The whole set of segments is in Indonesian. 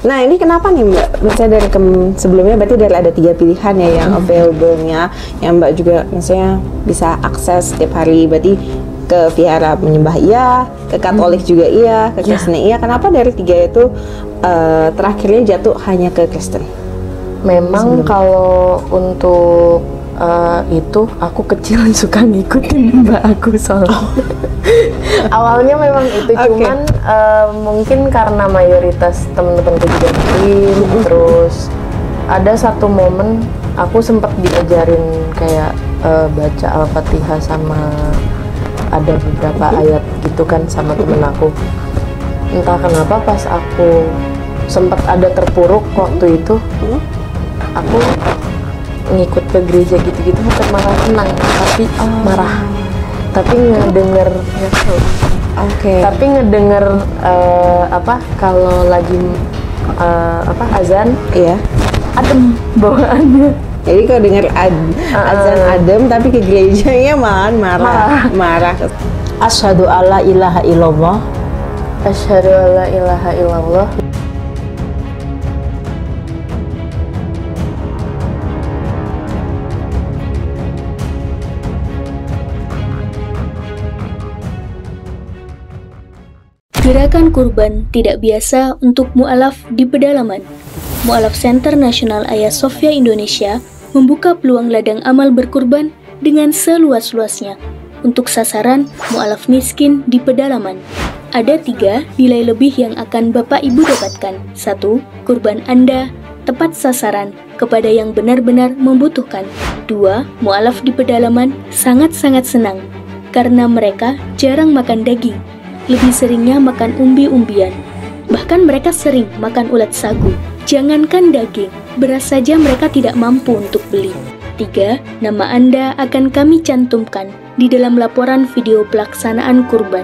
Nah ini kenapa nih Mbak? Misalnya dari sebelumnya berarti dari ada 3 pilihan ya yang available-nya, yang Mbak juga misalnya bisa akses setiap hari. Berarti ke vihara menyembah iya, ke Katolik juga iya, ke Kristen iya. Kenapa dari 3 itu terakhirnya jatuh hanya ke Kristen? Memang kalau untuk itu aku kecil suka ngikutin mbak aku soalnya. Awalnya memang itu cuman mungkin karena mayoritas teman-temanku juga bikin. Terus ada satu momen aku sempat diajarin kayak baca Al-Fatihah sama ada beberapa ayat gitu kan sama temen aku. Entah kenapa pas aku sempat ada terpuruk waktu itu, aku ngikut ke gereja gitu-gitu bukan malah tenang tapi marah, tapi ngedenger tapi ngedenger kalau lagi azan adem bawaannya. Jadi kalau dengar azan adem tapi ke gerejanya marah. Asyhadu alla ilaha illallah. Asyhadu alla ilaha illallah. Gerakan kurban tidak biasa untuk mu'alaf di pedalaman. Mu'alaf Center Nasional Hagia Sophia Indonesia membuka peluang ladang amal berkurban dengan seluas-luasnya untuk sasaran mu'alaf miskin di pedalaman. Ada 3 nilai lebih yang akan Bapak Ibu dapatkan. 1. Kurban Anda tepat sasaran kepada yang benar-benar membutuhkan. 2. Mu'alaf di pedalaman sangat-sangat senang karena mereka jarang makan daging. Lebih seringnya makan umbi-umbian. Bahkan mereka sering makan ulat sagu. Jangankan daging, beras saja mereka tidak mampu untuk beli. 3. Nama Anda akan kami cantumkan di dalam laporan video pelaksanaan kurban.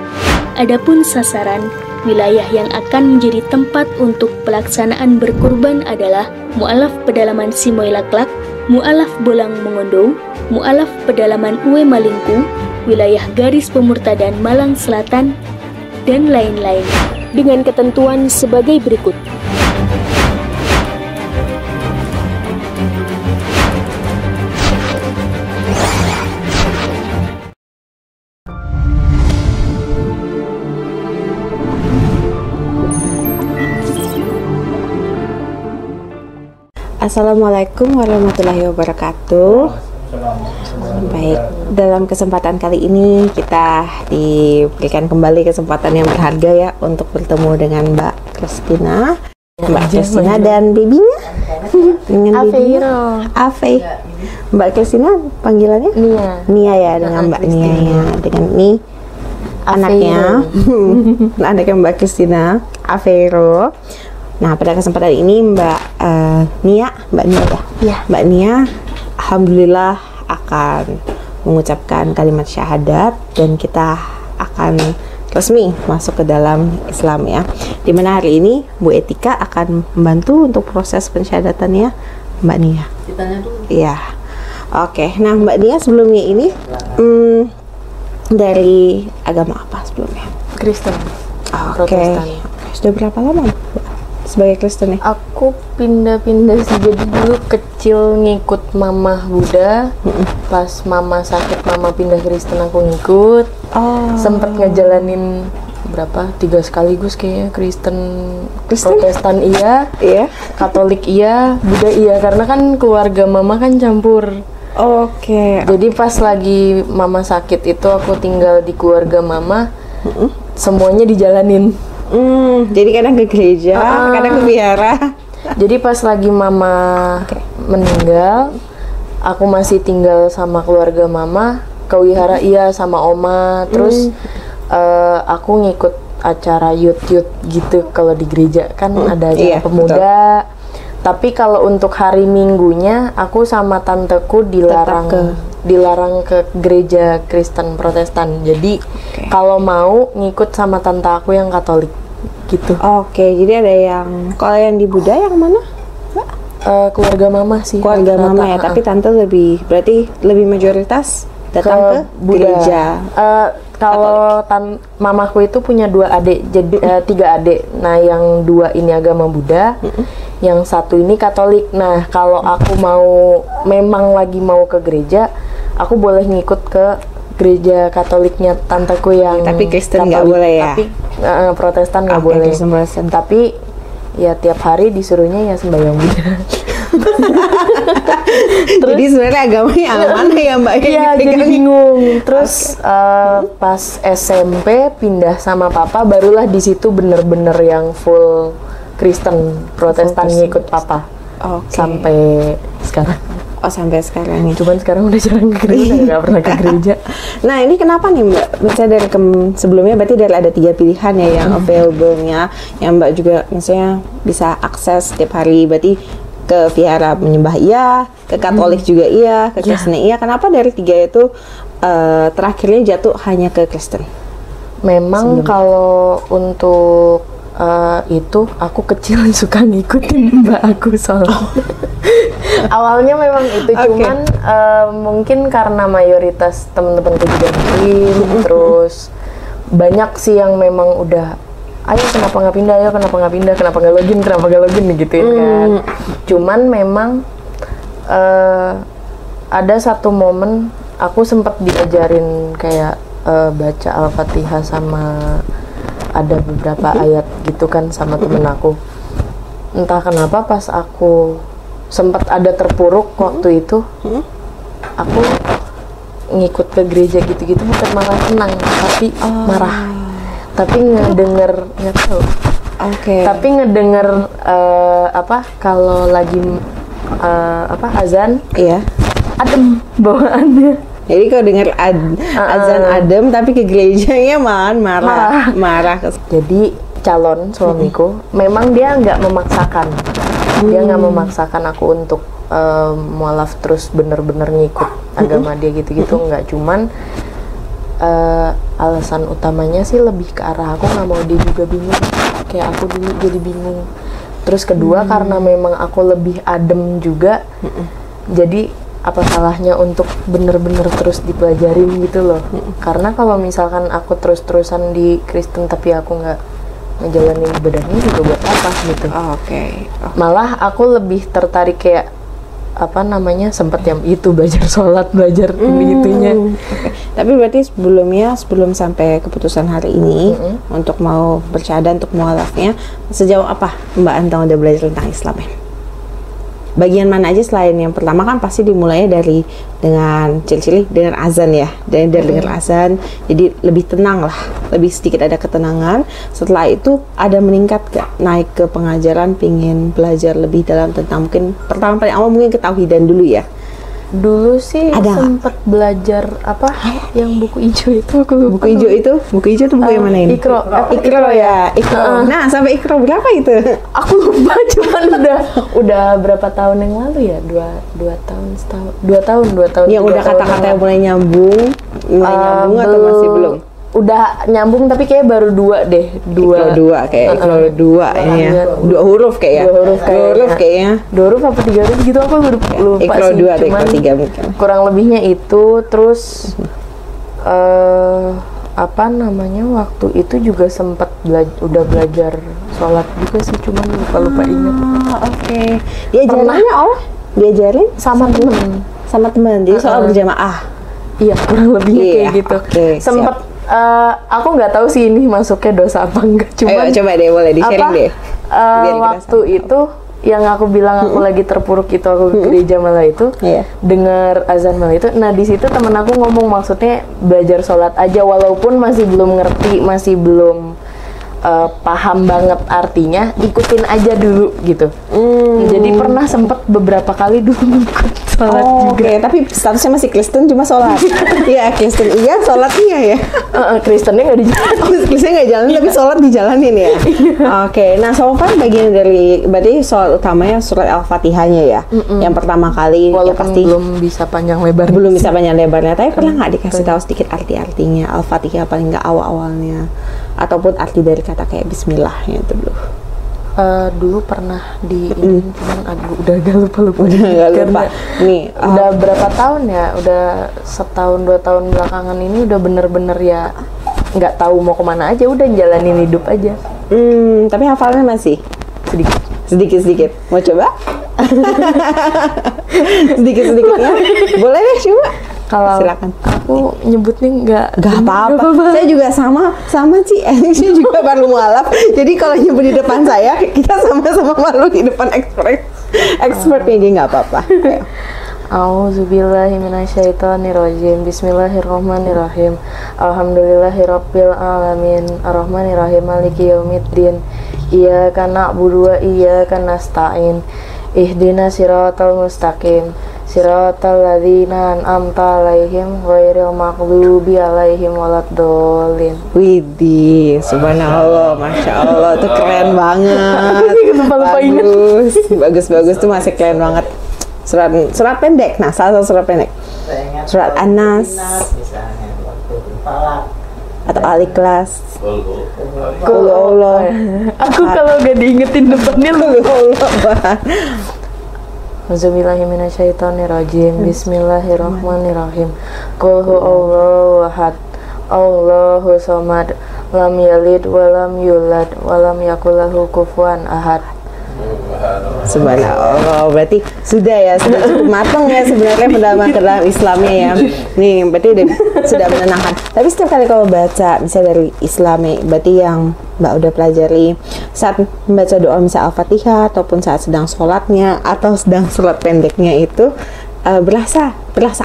Adapun sasaran, wilayah yang akan menjadi tempat untuk pelaksanaan berkurban adalah Mu'alaf Pedalaman Simoy Laklak, Mu'alaf Bolang Mongondo, Mu'alaf Pedalaman Uwe Malingku, wilayah garis pemurtadan Malang Selatan, dan lain-lain, dengan ketentuan sebagai berikut. Assalamualaikum warahmatullahi wabarakatuh. Baik, dalam kesempatan kali ini kita diberikan kembali kesempatan yang berharga ya untuk bertemu dengan Mbak Kristina, dan babynya dengan babynya Mbak Kristina panggilannya Nia ya, dengan Mbak Nia ya, dengan ini anaknya anaknya Mbak Kristina Aveiro. Nah, pada kesempatan ini Mbak Nia ya? Mbak Nia alhamdulillah akan mengucapkan kalimat syahadat dan kita akan resmi masuk ke dalam Islam ya. Dimana hari ini Bu Etika akan membantu untuk proses pensyahadatannya Mbak Nia. Ditanya dulu. Iya. Oke, nah Mbak Nia sebelumnya ini dari agama apa sebelumnya? Kristen. Oke. Sudah berapa lama Mbak sebagai Kristen ya? Aku pindah-pindah sih, jadi dulu kecil ngikut mama Buddha. Pas mama sakit, mama pindah Kristen, aku ngikut. Sempet ngejalanin 3 sekaligus kayaknya, Kristen? Protestan iya, Katolik iya, Buddha iya, karena kan keluarga mama kan campur. Jadi pas lagi mama sakit itu aku tinggal di keluarga mama, semuanya dijalanin. Jadi kadang ke gereja, kadang ke vihara. Jadi pas lagi mama meninggal, aku masih tinggal sama keluarga mama, ke wihara iya sama oma. Terus aku ngikut acara youth gitu kalau di gereja kan ada acara pemuda. Betul. Tapi kalau untuk hari Minggunya aku sama tanteku dilarang ke gereja Kristen Protestan. Jadi kalau mau ngikut sama tante aku yang Katolik gitu. Jadi ada yang, kalau yang di Buddha yang mana, Mbak? Keluarga mama sih. Keluarga mama ya, tapi tante berarti lebih mayoritas datang ke gereja. Kalau mamaku itu punya 2 adik, jadi 3 adik. Nah, yang 2 ini agama Buddha, yang 1 ini Katolik. Nah, kalau aku memang lagi mau ke gereja, aku boleh ngikut ke gereja Katoliknya tanteku yang tapi Kristen nggak boleh ya? Tapi Protestan nggak boleh. Kristen. Tapi ya tiap hari disuruhnya ya sembahyang Buddha. Jadi sebenarnya agamanya yang mana ya Mbak? Iya, jadi bingung. Terus pas SMP pindah sama papa, barulah di situ bener-bener yang full Kristen, Protestan, ngikut papa. Sampai sekarang. Oh, sampai sekarang nih. Cuman sekarang udah jarang ke gereja, nggak pernah ke gereja. Nah, ini kenapa nih Mbak? Misalnya dari sebelumnya berarti ada 3 pilihan ya yang available-nya, yang Mbak juga misalnya bisa akses setiap hari. Berarti ke vihara menyembah iya, ke Katolik juga iya, ke Kristen iya. Kenapa dari 3 itu terakhirnya jatuh hanya ke Kristen? Memang kalau untuk itu aku kecil suka ngikutin mbak aku soalnya. Awalnya memang itu, cuman mungkin karena mayoritas teman-temanku juga muslim, terus banyak sih yang memang udah, ayo kenapa nggak pindah, kenapa nggak login gitu kan. Cuman memang ada satu momen aku sempat diajarin kayak baca Al-Fatihah sama ada beberapa ayat gitu kan sama temen aku. Entah kenapa pas aku sempat ada terpuruk waktu itu, aku ngikut ke gereja gitu-gitu bukan malah tenang, tapi marah. Tapi nggak tahu. Tapi ngedenger kalau lagi azan, adem bawaannya. Jadi kalau dengar azan adem, tapi ke gerejanya marah. Jadi calon suamiku, memang dia nggak memaksakan. Dia nggak memaksakan aku untuk mualaf terus bener-bener ngikut agama dia gitu-gitu, nggak. Cuman alasan utamanya sih lebih ke arah aku nggak mau dia juga bingung, kayak aku dulu jadi bingung. Terus kedua karena memang aku lebih adem juga, jadi apa salahnya untuk bener-bener terus dipelajarin gitu loh. Karena kalau misalkan aku terus-terusan di Kristen tapi aku nggak ngejalanin ibadahnya juga buat apa gitu. Malah aku lebih tertarik kayak sempat yang itu belajar sholat, belajar ini-itunya. Tapi berarti sebelum sampai keputusan hari ini untuk mau bersyahadat, untuk mualafnya, sejauh apa Mbak Antang udah belajar tentang Islam ya? Bagian mana aja selain yang pertama kan pasti dimulainya dengan cili-cili dengan azan ya, dari dengar azan, jadi lebih tenang lah, lebih sedikit ada ketenangan. Setelah itu ada meningkat gak, naik ke pengajaran, pingin belajar lebih dalam tentang, mungkin pertama paling awal mungkin ketauhidan dulu ya. Dulu sih sempat belajar yang buku hijau itu, aku lupa. Buku hijau itu buku yang mana ini? Ikro ya. Nah, sampai Ikro berapa itu? Aku lupa, cuman udah berapa tahun yang lalu ya? 2 tahun. Yang udah kata-kata yang mulai nyambung atau masih belum? Udah nyambung tapi kayak baru 2 deh. Ikro 2 kayak Ikro 2 ini ya. 2 huruf kayaknya. 2 huruf kayaknya. 2 huruf apa 3 huruf gitu, aku lupa Ikro sih. 2 Cuman Ikro 3 mungkin. Kurang lebihnya itu. Terus waktu itu juga sempat udah belajar sholat juga sih, cuman lupa ingat. Diajarin sama temen. Jadi soal berjamaah. Iya, kurang lebihnya kayak gitu. Sempet aku nggak tahu sih ini masuknya dosa apa enggak, cuman coba deh, boleh di-sharing deh. Waktu itu yang aku bilang aku lagi terpuruk itu, aku ke gereja malah itu, dengar azan malah itu. Nah di situ temen aku ngomong, maksudnya belajar sholat aja walaupun masih belum ngerti, masih belum paham banget artinya, ikutin aja dulu gitu. Jadi pernah sempet beberapa kali dulu ikut sholat juga. Tapi statusnya masih Kristen cuma sholat. Iya, Kristen iya, sholat iya ya. Kristennya nggak dijalanin. Kristennya nggak jalan tapi sholat dijalanin ya. Nah so far bagian dari berarti sholat utamanya surat Al-Fatihahnya ya. Yang pertama kali walaupun ya pasti belum bisa panjang lebar. Tapi pernah nggak dikasih tahu sedikit arti-artinya Al-Fatihah, paling nggak awal-awalnya, ataupun arti dari kata kayak Bismillahnya itu dulu? Dulu pernah di ini, cuman udah agak lupa Udah nggak lupa. Karena Nih, udah berapa tahun ya, udah setahun 2 tahun belakangan ini udah bener-bener ya nggak tahu mau kemana aja, udah jalanin hidup aja. Tapi hafalnya masih sedikit. Mau coba? Sedikit-sedikitnya. Boleh deh coba. Kalau Silakan. aku nyebutnya Gak apa-apa. Saya juga sama Ci. Saya juga baru mualaf. Jadi kalau nyebut di depan saya, kita sama-sama malu di depan expert ini, nggak apa-apa. Ayo. A'udzubillahi minasyaitonirrajim. Bismillahirrahmanirrahim. Alhamdulillahirabbil alamin. Arrahmanirrahim. Maliki yaumiddin. Iyyaka na'budu wa iyyaka nasta'in. Ihdinas siratal mustaqim. Siratal ladzina an'amta 'alaihim ghairil maghdubi 'alaihim waladdallin. Widih, subhanallah, masya Allah, tuh keren banget. Bagus tuh, masih keren banget. Surat pendek, nah salah satu surat pendek. Surat An-Nas atau Al-Ikhlas. Qul Allah. Aku kalau gak diingetin depannya lupa. Auzubillahi minasyaitonirrajim. Bismillahirrahmanirrahim. Qul huwallahu ahad. Allahu samad. Lam yalid wa lam yulad wa lam yakul lahu kufuwan ahad. Subhanallah, berarti sudah cukup matang ya sebenarnya pendalaman ke dalam Islamnya ya. Nih, berarti sudah menenangkan. Tapi setiap kali kalau baca misalnya dari Islami, berarti yang Mbak udah pelajari saat membaca doa misal Al-Fatihah ataupun saat sedang sholatnya atau sedang sholat pendeknya itu berasa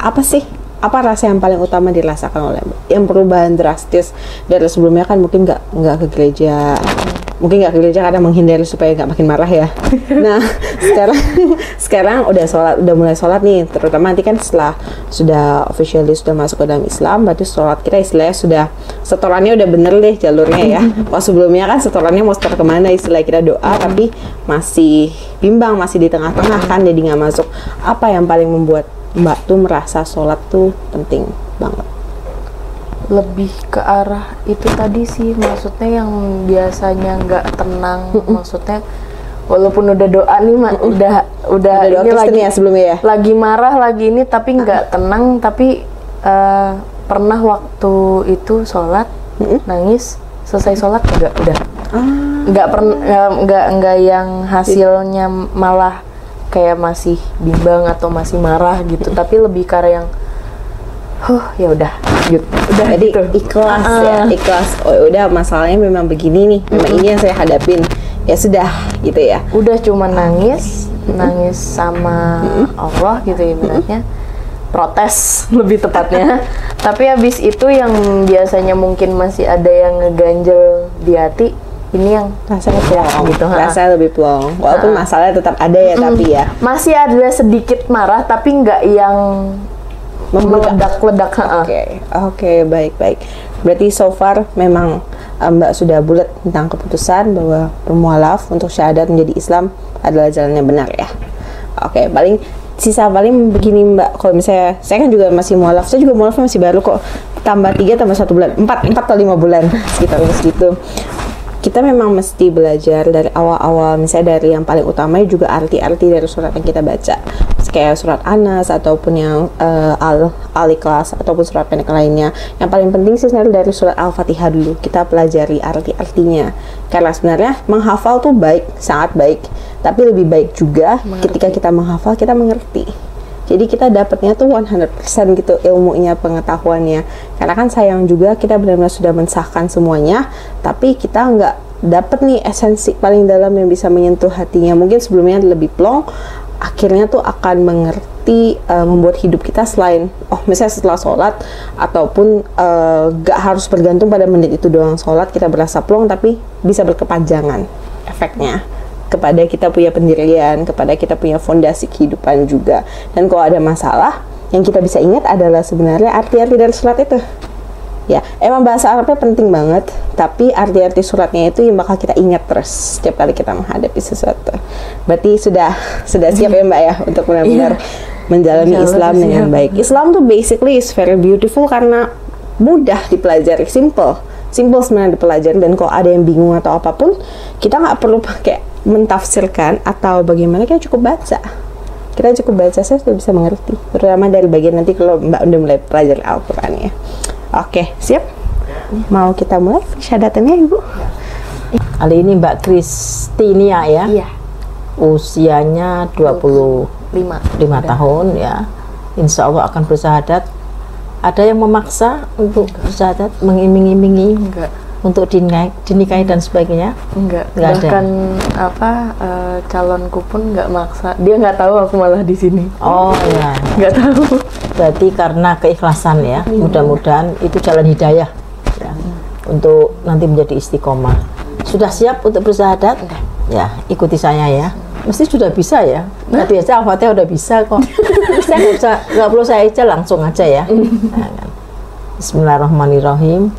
apa sih? Apa rasa yang paling utama dirasakan oleh Mbak? Yang perubahan drastis dari sebelumnya kan mungkin nggak ke gereja. Mungkin nggak ke gereja karena menghindari supaya nggak makin marah ya. Nah, sekarang udah mulai sholat nih, terutama nanti kan setelah sudah officially sudah masuk ke dalam Islam, berarti sholat kita istilahnya sudah setorannya udah bener deh jalurnya ya. Kalau sebelumnya kan setorannya mau setor kemana, istilah kita doa tapi masih bimbang, masih di tengah-tengah kan, jadi nggak masuk. Apa yang paling membuat Mbak tuh merasa sholat tuh penting banget? Lebih ke arah itu tadi sih, maksudnya yang biasanya nggak tenang, maksudnya walaupun udah doa nih udah doa ini Kristen lagi ya sebelumnya ya, lagi marah lagi ini tapi nggak tenang, tapi pernah waktu itu sholat nangis, selesai sholat udah nggak pernah nggak yang hasilnya malah kayak masih bimbang atau masih marah gitu, tapi lebih ke arah yang ya udah jadi gitu. Ikhlas ya, ikhlas. Oh udah, masalahnya memang begini nih, memang ini yang saya hadapin, ya sudah gitu ya. Udah cuma nangis sama Allah gitu ibaratnya, protes lebih tepatnya. Tapi habis itu yang biasanya mungkin masih ada yang ngeganjel di hati, ini yang rasanya plong gitu, rasanya lebih plong, walaupun masalahnya tetap ada ya, tapi ya masih ada sedikit marah tapi nggak yang meledak-ledak. Oke, baik. Berarti so far memang Mbak sudah bulat tentang keputusan bahwa bermualaf untuk syahadat menjadi Islam adalah jalan yang benar ya. Oke, paling begini Mbak, kalau misalnya saya kan juga masih mualaf, saya juga mualaf masih baru kok, tambah 3 tambah 1 bulan, 4 atau 5 bulan sekitar segitu. Kita memang mesti belajar dari awal-awal, misalnya dari yang paling utama juga arti-arti dari surat yang kita baca, kayak surat An-Nas ataupun yang Al-Ikhlas ataupun surat pendek lainnya. Yang paling penting sih sebenarnya dari surat Al-Fatihah dulu kita pelajari arti-artinya, karena sebenarnya menghafal tuh baik, sangat baik, tapi lebih baik juga ketika kita menghafal kita mengerti. Jadi kita dapatnya tuh 100% gitu ilmunya, pengetahuannya. Karena kan sayang juga kita benar-benar sudah mensahkan semuanya, tapi kita nggak dapat nih esensi paling dalam yang bisa menyentuh hatinya. Mungkin sebelumnya lebih plong, akhirnya tuh akan mengerti, membuat hidup kita selain, misalnya setelah sholat, ataupun nggak harus bergantung pada menit itu doang sholat, kita berasa plong, tapi bisa berkepanjangan efeknya kepada kita punya pendirian, kepada kita punya fondasi kehidupan juga. Dan kalau ada masalah, yang kita bisa ingat adalah sebenarnya arti-arti dari surat itu. Ya, emang bahasa Arabnya penting banget, tapi arti-arti suratnya itu yang bakal kita ingat terus setiap kali kita menghadapi sesuatu. Berarti sudah siap ya Mbak ya untuk benar-benar menjalani Islam dengan baik. Islam tuh basically is very beautiful karena mudah dipelajari, simple. simple sebenarnya dipelajari, dan kalau ada yang bingung atau apapun kita nggak perlu pakai mentafsirkan atau bagaimana, kita cukup baca. Kita cukup baca, saya sudah bisa mengerti, terutama dari bagian nanti kalau Mbak udah mulai pelajari Al-Quran ya. Oke, siap? Mau kita mulai syahadatannya Ibu? Kali ini Mbak Kristinia ya. Iya. Usianya 25 tahun ya. Insya Allah akan bersyahadat. Ada yang memaksa untuk bersyahadat, mengiming-imingi Enggak. untuk dinikahi dan sebagainya? Enggak. Nggak ada. Bahkan calonku pun nggak maksa. Dia nggak tahu aku malah di sini. Oh ya. Nggak tahu. Berarti karena keikhlasan ya. Mudah-mudahan itu jalan hidayah ya, untuk nanti menjadi istiqomah. Sudah siap untuk bersyahadat? Ya, ikuti saya ya. Mesti sudah bisa ya. Tadi aja Al-Fatihah udah bisa kok. Saya nggak perlu saya aja, langsung aja ya. Nah, kan. Bismillahirrahmanirrahim.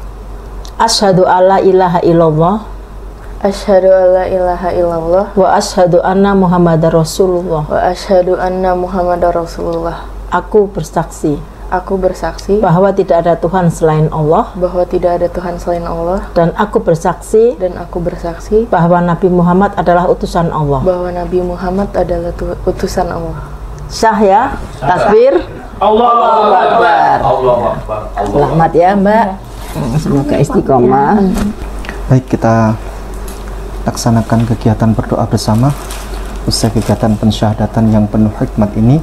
Asyhadu alla ilaha illallah Asyhadu alla ilaha illallah wa asyhadu anna Muhammadar Rasulullah. wa asyhadu anna Muhammadar Rasulullah. Aku bersaksi Aku bersaksi bahwa tidak ada Tuhan selain Allah, bahwa tidak ada Tuhan selain Allah, dan aku bersaksi dan aku bersaksi bahwa Nabi Muhammad adalah utusan Allah. bahwa Nabi Muhammad adalah utusan Allah. Syah ya, takbir. Allahu Akbar. Allahu Akbar. Selamat ya Mbak. Semoga istiqomah. Baik, kita laksanakan kegiatan berdoa bersama. Usai kegiatan pensyahadatan yang penuh hikmat ini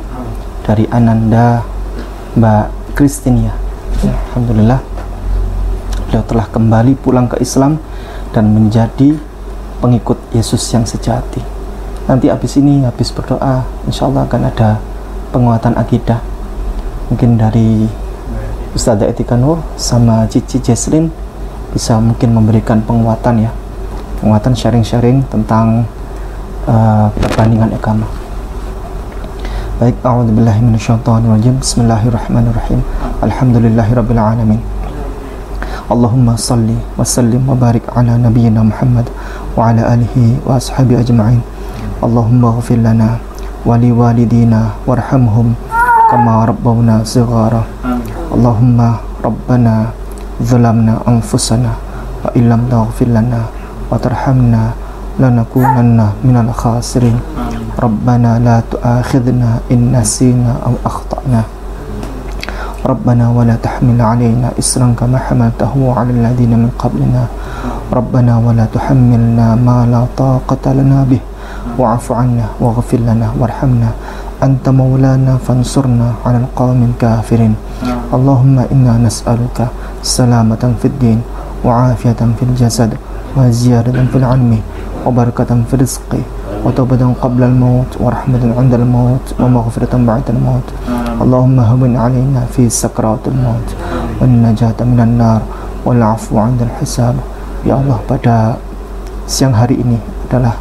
dari Ananda Mbak Kristinia. Alhamdulillah, beliau telah kembali pulang ke Islam dan menjadi pengikut Yesus yang sejati. Nanti habis ini, habis berdoa, insya Allah akan ada penguatan akidah. Mungkin dari Ustazah Etika Nur sama Cici Jesslyn bisa mungkin memberikan penguatan ya, penguatan sharing-sharing tentang perbandingan agama. Baik, a'udzubillahi minasyaitonirrajim. Bismillahirrahmanirrahim. Alhamdulillahirabbil alamin. Allahumma salli wa sallim wa barik ala nabiyyina Muhammad wa ala alihi wa ashabi ajma'in. Allahumma ighfir lana wa liwalidina warhamhum kama rabbawna shighara. Allahumma rabbana zalamna anfusana wa illam taghfir lana wa tarhamna lanakunanna minal khasirin. Rabbana la tu'akhidna in nasina aw akhtana. Rabbana wa la tahmil 'alaina isran kama hamaltahu 'alal ladzina min qablina. Rabbana wa la tuhammilna ma la taqata lana bih wa'fu 'anna waghfir lana warhamna anta maulana fansurna 'alal qaumil kafirin. Allahumma inna nas'aluka salamatan fid din wa 'afiyatan fil jasad wa ziyadatan fil 'ilmi wa barakatan fil rizqi wa tawbatan qabla al-maut wa rahmatan 'inda al-maut wa maghfiratan ba'da al-maut. Allahumma hawwin 'alaina fi sakratil maut wan najata minan nar wal 'afwa 'inda al-hisab. Ya Allah, pada siang hari ini adalah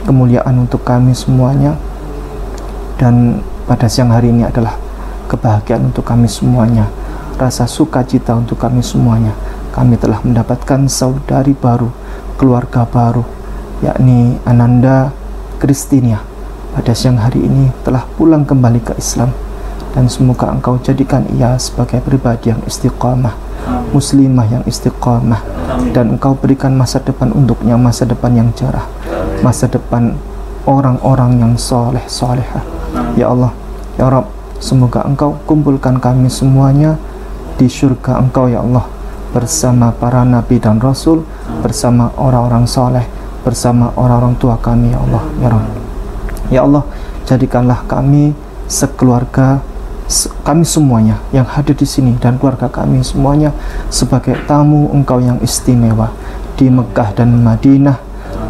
kemuliaan untuk kami semuanya, dan pada siang hari ini adalah kebahagiaan untuk kami semuanya, rasa sukacita untuk kami semuanya. Kami telah mendapatkan saudari baru, keluarga baru, yakni Ananda Kristinia. Pada siang hari ini telah pulang kembali ke Islam, dan semoga Engkau jadikan ia sebagai pribadi yang istiqamah, muslimah yang istiqamah, dan Engkau berikan masa depan untuknya, masa depan yang cerah, masa depan orang-orang yang soleh solehah. Ya Allah, ya Rabb, semoga Engkau kumpulkan kami semuanya di surga Engkau ya Allah, bersama para nabi dan rasul, bersama orang-orang soleh, bersama orang-orang tua kami ya Allah, ya Rabb. Ya Allah, jadikanlah kami sekeluarga, kami semuanya yang hadir di sini dan keluarga kami semuanya sebagai tamu Engkau yang istimewa di Mekah dan Madinah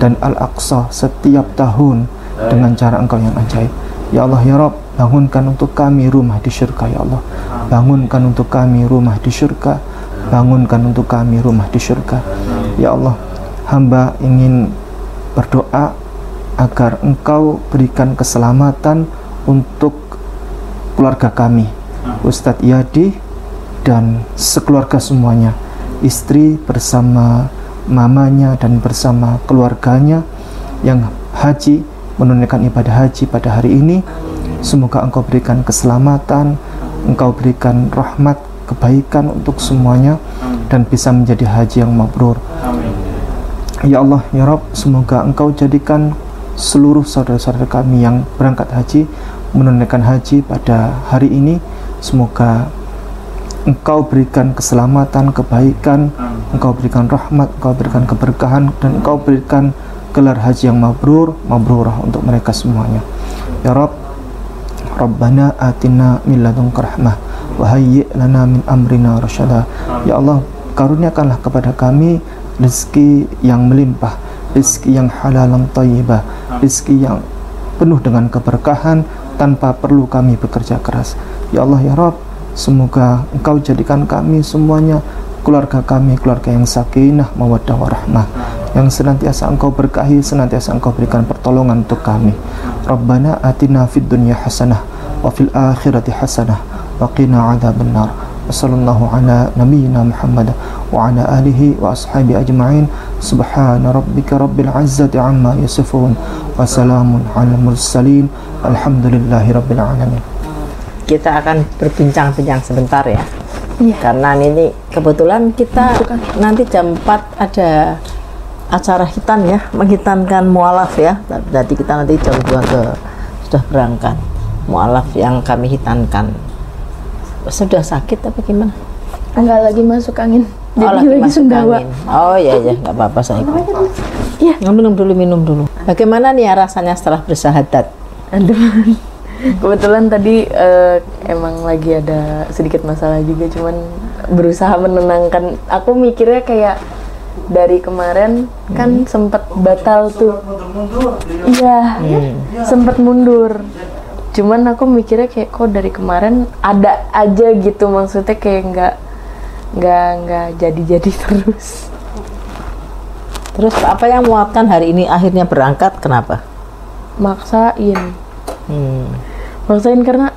dan Al-Aqsa setiap tahun dengan cara Engkau yang ajaib. Ya Allah, ya Rabb, bangunkan untuk kami rumah di syurga ya Allah. Bangunkan untuk kami rumah di syurga. Bangunkan untuk kami rumah di syurga. Ya Allah, hamba ingin berdoa agar Engkau berikan keselamatan untuk keluarga kami, Ustadz Yadi dan sekeluarga semuanya, istri bersama mamanya dan bersama keluarganya yang haji, menunaikan ibadah haji pada hari ini. Semoga Engkau berikan keselamatan, Engkau berikan rahmat kebaikan untuk semuanya dan bisa menjadi haji yang mabrur. Ya Allah, ya Rabb, semoga Engkau jadikan seluruh saudara-saudara kami yang berangkat haji, menunaikan haji pada hari ini, semoga Engkau berikan keselamatan, kebaikan, Engkau berikan rahmat, Engkau berikan keberkahan, dan Engkau berikan gelar haji yang mabrur, mabrurah untuk mereka semuanya. Ya Rabb, Rabbana atina min ladunka rahmah wa hayyi' lana min amrina rasyada. Ya Allah, karuniakanlah kepada kami rezeki yang melimpah, rezeki yang halalan thayyibah, rezeki yang penuh dengan keberkahan tanpa perlu kami bekerja keras. Ya Allah, ya Rabb, semoga Engkau jadikan kami semuanya, keluarga kami, keluarga yang sakinah, mawaddah, warahmah, yang senantiasa Engkau berkahi, senantiasa Engkau berikan pertolongan untuk kami. Rabbana atina fid dunya hasanah wa fil akhirati hasanah wa qina adzabannar. Wassallallahu ala nabiyyina Muhammad wa ala alihi wa ashabi ajma'in. Subhana rabbika rabbil izzati amma yasifun wa salamun ala mursalin. Alhamdulillahi rabbil alamin. Kita akan berbincang-bincang sebentar ya. Karena ini kebetulan kita nanti jam 4 ada acara hitan ya, menghitankan mualaf ya. Jadi kita nanti jam 2 sudah berangkat mualaf yang kami hitankan. Sudah sakit apa gimana? Enggak, lagi masuk angin. Lagi masuk sendawa. angin. Oh iya nggak apa-apa saya. Iya. Minum dulu. Bagaimana nih ya rasanya setelah bersahadat? Aduh. Kebetulan tadi emang lagi ada sedikit masalah juga, cuman berusaha menenangkan. Aku mikirnya kayak dari kemarin kan sempat batal tuh. Iya, sempat mundur. Cuman aku mikirnya kayak kok dari kemarin ada aja gitu, maksudnya kayak nggak jadi terus. Terus apa yang menguatkan hari ini akhirnya berangkat? Kenapa? Maksain karena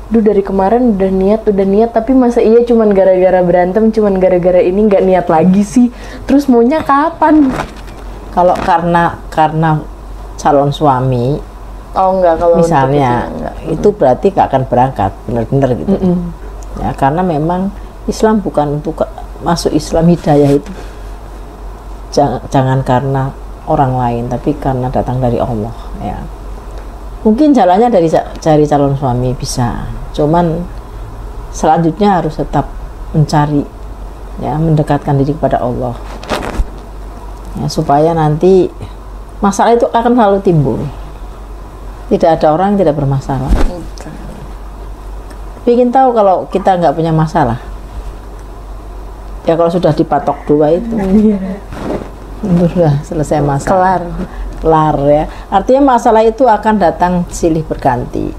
dari kemarin udah niat, tapi masa iya cuman gara-gara berantem, cuman gara-gara ini nggak niat lagi sih. Terus maunya kapan? Kalau karena calon suami, oh enggak, kalau misalnya itu berarti gak akan berangkat benar-benar gitu. Ya, karena memang Islam bukan untuk masuk Islam, hidayah itu jangan karena orang lain, tapi karena datang dari Allah ya. Mungkin jalannya dari cari calon suami bisa, cuman selanjutnya harus tetap mencari ya, mendekatkan diri kepada Allah ya, supaya nanti masalah itu akan selalu timbul. Tidak ada orang yang tidak bermasalah. Ingin tahu kalau kita nggak punya masalah? Ya kalau sudah dipatok 2 itu, sudah selesai masalah. Kelar ya. Artinya masalah itu akan datang silih berganti.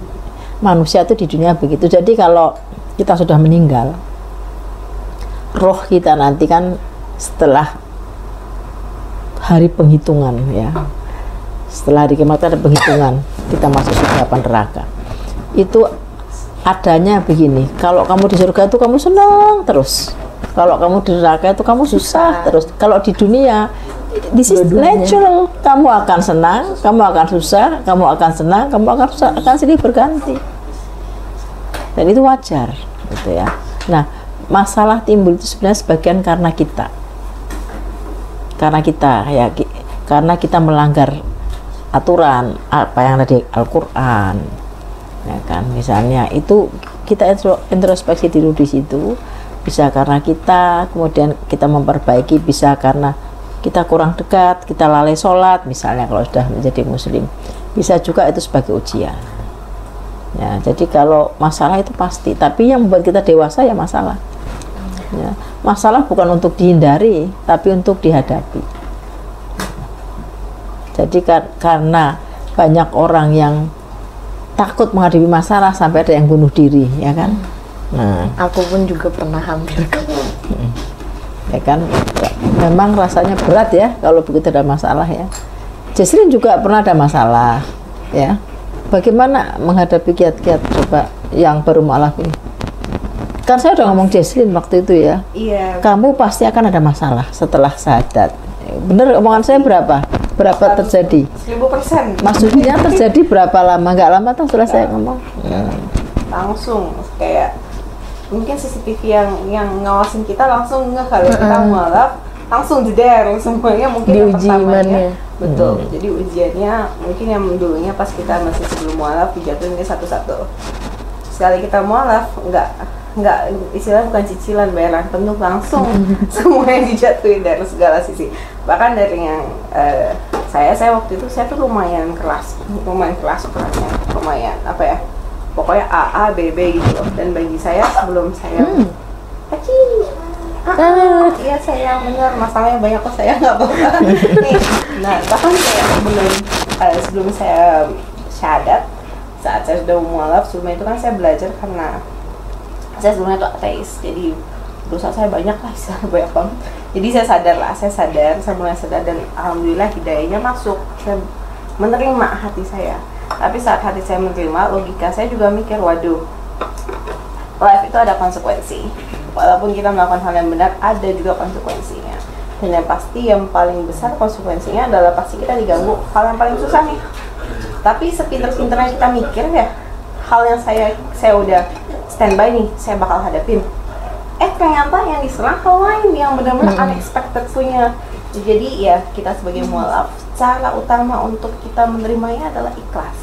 Manusia itu di dunia begitu. Jadi kalau kita sudah meninggal, roh kita nanti kan setelah hari penghitungan ya. Setelah hari kiamat ada penghitungan, kita masuk surga apa neraka. Itu adanya begini, kalau kamu di surga itu kamu senang terus, kalau kamu di neraka itu kamu susah terus. Kalau di dunia, this is natural, kamu akan senang, kamu akan susah, kamu akan senang, kamu akan susah, akan silih berganti. Dan itu wajar gitu ya. Nah, masalah timbul itu sebenarnya sebagian karena kita ya, karena kita melanggar aturan apa yang ada di Al-Quran ya kan. Misalnya itu kita introspeksi diri di situ, bisa karena kita, kemudian kita memperbaiki, bisa karena kita kurang dekat, kita lalai sholat misalnya kalau sudah menjadi muslim, bisa juga itu sebagai ujian ya. Jadi kalau masalah itu pasti, tapi yang membuat kita dewasa ya masalah ya. Masalah bukan untuk dihindari, tapi untuk dihadapi. Jadi karena banyak orang yang takut menghadapi masalah sampai ada yang bunuh diri, ya kan? Nah, aku pun juga pernah hampir. Ya kan? Memang rasanya berat ya kalau begitu ada masalah ya. Jesslyn juga pernah ada masalah, ya. Bagaimana menghadapi kiat-kiat coba yang baru mualaf ini? Kan saya udah ngomong Jesslyn waktu itu ya. Iya. Kamu pasti akan ada masalah setelah syahadat. Bener omongan saya berapa? Berapa terjadi? 1000%. Maksudnya terjadi berapa lama? Nggak lama tuh setelah saya ngomong. Langsung kayak mungkin CCTV yang ngawasin kita langsung nggak kalau kita mualaf langsung jeder semuanya mungkin yang Diuji pertamanya imannya. betul. Jadi ujiannya mungkin yang dulunya pas kita masih sebelum mualaf dijatuhin ke satu-satu. Sekali kita mualaf nggak istilah bukan cicilan bayaran penuh langsung semuanya dijatuhin dari segala sisi. Bahkan dari yang saya waktu itu saya tuh lumayan keras orangnya, lumayan apa ya, pokoknya AA BB gitu loh. Dan bagi saya sebelum saya iya saya benar, masalahnya banyak kok saya nggak apa-apa. Nah bahkan saya sebelum saya syahadat, saat saya sudah mualaf, sebelumnya itu kan saya belajar karena saya sebelumnya tuh ateis, jadi dosa saya banyak lah, banyak banget. Jadi saya mulai sadar dan alhamdulillah hidayahnya masuk, saya menerima hati saya. Tapi saat hati saya menerima, logika saya juga mikir, waduh, life itu ada konsekuensi. Walaupun kita melakukan hal yang benar, ada juga konsekuensinya. Dan yang pasti yang paling besar konsekuensinya adalah pasti kita diganggu hal yang paling susah nih. Tapi sepinter-pinternya kita mikir ya, hal yang saya udah standby nih, saya bakal hadapin. Ternyata yang diserang hal lain yang benar-benar unexpected punya. Jadi ya kita sebagai mualaf, cara utama untuk kita menerimanya adalah ikhlas.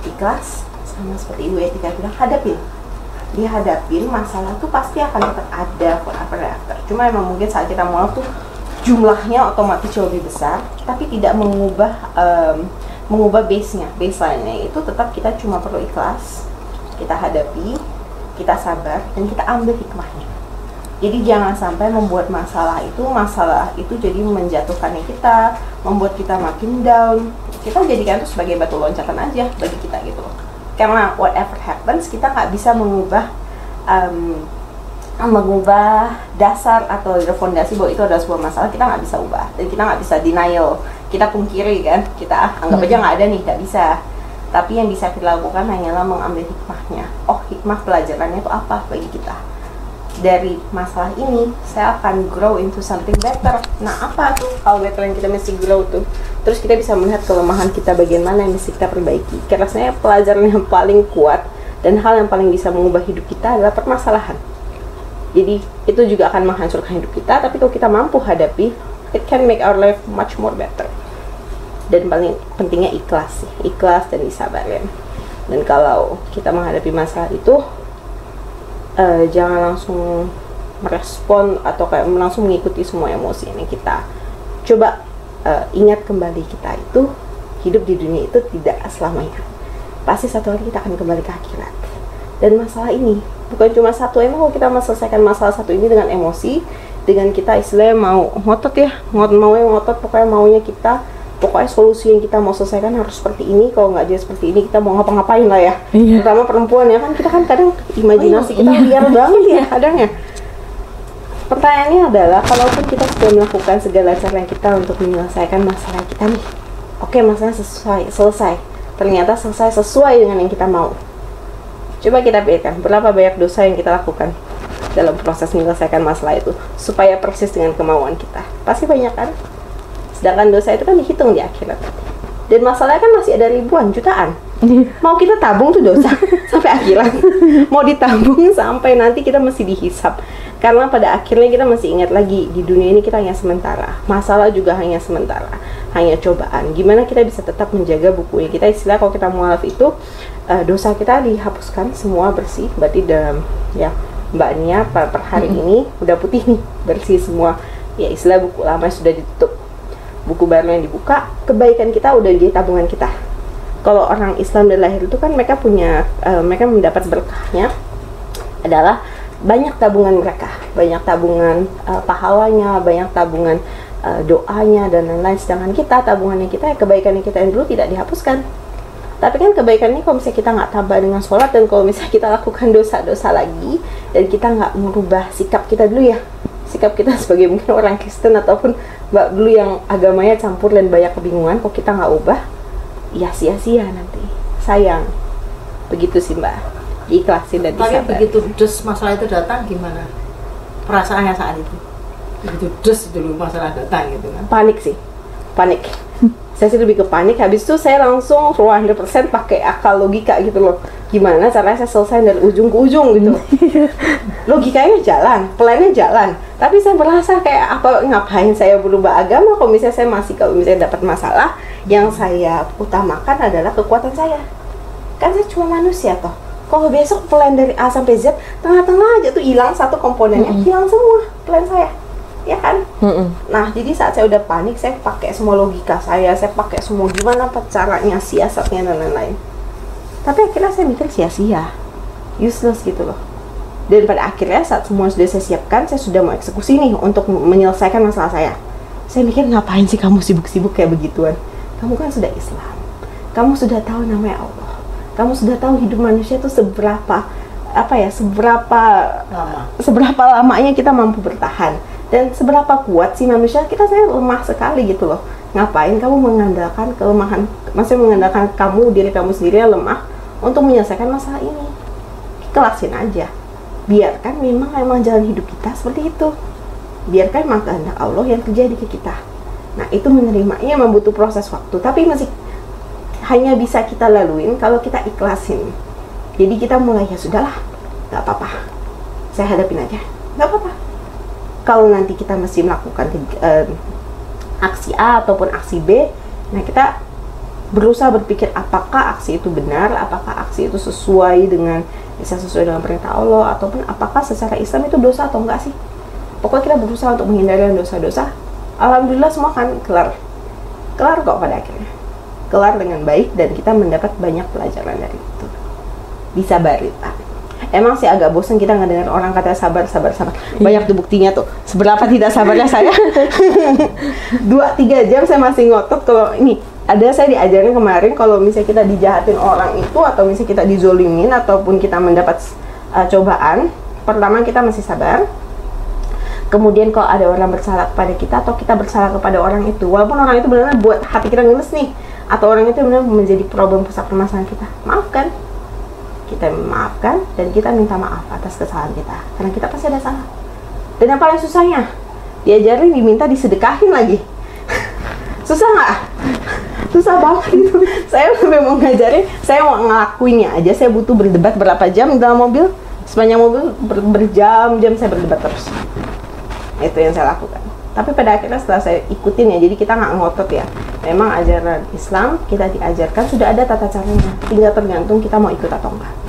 Ikhlas sama seperti Ibu Etika bilang, dihadapin masalah tuh pasti akan tetap ada forever after. Cuma emang mungkin saat kita mualaf tuh jumlahnya otomatis jauh lebih besar, tapi tidak mengubah baseline-nya itu tetap kita cuma perlu ikhlas, kita hadapi, kita sabar, dan kita ambil hikmahnya. Jadi jangan sampai membuat masalah itu jadi menjatuhkannya kita, membuat kita makin down. Kita jadikan itu sebagai batu loncatan aja bagi kita gitu. Karena whatever happens, kita nggak bisa mengubah dasar atau fondasi bahwa itu adalah sebuah masalah. Kita nggak bisa ubah, dan kita nggak bisa denial, kita pungkiri kan, kita anggap aja nggak ada nih, nggak bisa. Tapi yang bisa kita lakukan hanyalah mengambil hikmahnya. Hikmah pelajarannya itu apa bagi kita? Dari masalah ini, saya akan grow into something better. Nah, apa tuh hal better yang kita mesti grow tuh? Terus kita bisa melihat kelemahan kita bagian mana yang mesti kita perbaiki. Karena saya pelajaran yang paling kuat dan hal yang paling bisa mengubah hidup kita adalah permasalahan. Jadi, itu juga akan menghancurkan hidup kita, tapi kalau kita mampu hadapi, it can make our life much more better. Dan paling pentingnya ikhlas dan disabarin. Dan kalau kita menghadapi masalah itu, jangan langsung merespon atau kayak langsung mengikuti semua emosi ini. Kita coba ingat kembali, kita itu hidup di dunia itu tidak selamanya. Pasti satu hari kita akan kembali ke akhirat. Dan masalah ini bukan cuma satu. Emang kalau kita selesaikan masalah satu ini dengan emosi, dengan kita istilahnya mau ngotot, pokoknya maunya kita, pokoknya solusi yang kita mau selesaikan harus seperti ini. Kalau nggak dia seperti ini, kita mau ngapa-ngapain lah ya. Terutama perempuan ya kan, kita kan kadang imajinasi kita liar banget ya kadang ya. Pertanyaannya adalah, kalaupun kita sudah melakukan segala cara kita untuk menyelesaikan masalah kita nih, oke, masalahnya selesai, ternyata selesai sesuai dengan yang kita mau. Coba kita pikirkan, berapa banyak dosa yang kita lakukan dalam proses menyelesaikan masalah itu supaya persis dengan kemauan kita. Pasti banyak kan? Sedangkan dosa itu kan dihitung di akhirat. Dan masalahnya kan masih ada ribuan, jutaan. Mau kita tabung tuh dosa sampai akhirat. Mau ditabung sampai nanti kita mesti dihisap. Karena pada akhirnya kita masih ingat lagi, di dunia ini kita hanya sementara. Masalah juga hanya sementara, hanya cobaan. Gimana kita bisa tetap menjaga bukunya kita? Istilah kalau kita mualaf itu, dosa kita dihapuskan semua bersih. Berarti dalam ya Mbak Nia per hari ini udah putih nih, bersih semua. Ya istilah buku lama sudah ditutup, buku baru yang dibuka, kebaikan kita udah jadi tabungan kita. Kalau orang Islam dari lahir itu kan mereka punya, mereka mendapat berkahnya adalah banyak tabungan mereka, banyak tabungan pahalanya, banyak tabungan doanya dan lain-lain. Sedangkan kita, tabungannya kita, kebaikannya kita yang dulu tidak dihapuskan. Tapi kan kebaikannya kalau misalnya kita nggak tambah dengan sholat, dan kalau misalnya kita lakukan dosa-dosa lagi, dan kita nggak merubah sikap kita dulu ya, sikap kita sebagai mungkin orang Kristen ataupun mbak dulu yang agamanya campur dan banyak kebingungan, kok kita nggak ubah, ya sia-sia nanti, sayang. Begitu sih mbak, diikhlasin dan disabar. Tapi begitu dus masalah itu datang, gimana perasaannya saat itu? Begitu dus dulu masalah datang gitu kan? Panik sih, panik. Saya sih lebih ke panik. Habis itu saya langsung 100% pakai akal logika gitu loh. Gimana caranya saya selesai dari ujung ke ujung gitu. Logikanya jalan, plannya jalan. Tapi saya merasa kayak apa, ngapain saya berubah agama kalau misalnya saya masih, kalau misalnya dapat masalah, yang saya utamakan adalah kekuatan saya. Kan saya cuma manusia toh. Kalau besok plan dari A sampai Z, tengah-tengah aja tuh hilang satu komponennya, hilang semua plan saya. Ya kan? Nah, jadi saat saya udah panik, saya pakai semua logika saya pakai semua gimana caranya, siasatnya dan lain-lain. Tapi akhirnya saya mikir sia-sia, useless gitu loh. Dan pada akhirnya saat semua sudah saya siapkan, saya sudah mau eksekusi nih untuk menyelesaikan masalah saya. Saya mikir, ngapain sih kamu sibuk-sibuk kayak begituan? Kamu kan sudah Islam, kamu sudah tahu namanya Allah, kamu sudah tahu hidup manusia itu seberapa seberapa lamanya kita mampu bertahan. Dan seberapa kuat sih manusia, kita saya lemah sekali gitu loh. Ngapain kamu mengandalkan kelemahan, maksudnya mengandalkan diri kamu sendiri yang lemah untuk menyelesaikan masalah ini. Kelasin aja. Biarkan memang jalan hidup kita seperti itu. Biarkan memang kehendak Allah yang terjadi ke kita. Nah, itu menerimanya membutuh proses waktu, tapi masih hanya bisa kita laluin kalau kita ikhlasin. Jadi kita mulai, ya sudahlah, nggak apa-apa, saya hadapin aja, nggak apa-apa. Kalau nanti kita mesti melakukan aksi A ataupun aksi B, nah kita berusaha berpikir apakah aksi itu benar, apakah aksi itu sesuai dengan perintah Allah, ataupun apakah secara Islam itu dosa atau enggak sih. Pokoknya kita berusaha untuk menghindari dosa-dosa. Alhamdulillah semua kan kelar kok pada akhirnya, kelar dengan baik, dan kita mendapat banyak pelajaran dari itu. Disabarin, Pak. Emang sih agak bosan kita ngedengar orang kata sabar. Banyak tuh buktinya tuh. Seberapa tidak sabarnya saya. 2-3 jam saya masih ngotot. Kalau ini, ada saya diajarin kemarin, kalau misalnya kita dijahatin orang itu, atau misalnya kita dizolimin, ataupun kita mendapat cobaan, pertama kita masih sabar. Kemudian kalau ada orang bersalah kepada kita, atau kita bersalah kepada orang itu, walaupun orang itu benar-benar buat hati kita ngeles nih, atau orang itu benar-benar menjadi problem pusat permasalahan kita, maafkan. Kita memaafkan dan kita minta maaf atas kesalahan kita, karena kita pasti ada salah. Dan yang paling susahnya, diajarin, diminta disedekahin lagi. Susah nggak? Susah banget gitu. Saya memang ngajarin, saya mau ngelakuinnya aja, saya butuh berdebat berapa jam dalam mobil, sepanjang mobil berjam-jam saya berdebat terus. Itu yang saya lakukan. Tapi pada akhirnya setelah saya ikutin ya, jadi kita nggak ngotot ya. Memang ajaran Islam kita diajarkan sudah ada tata caranya, tinggal tergantung kita mau ikut atau enggak.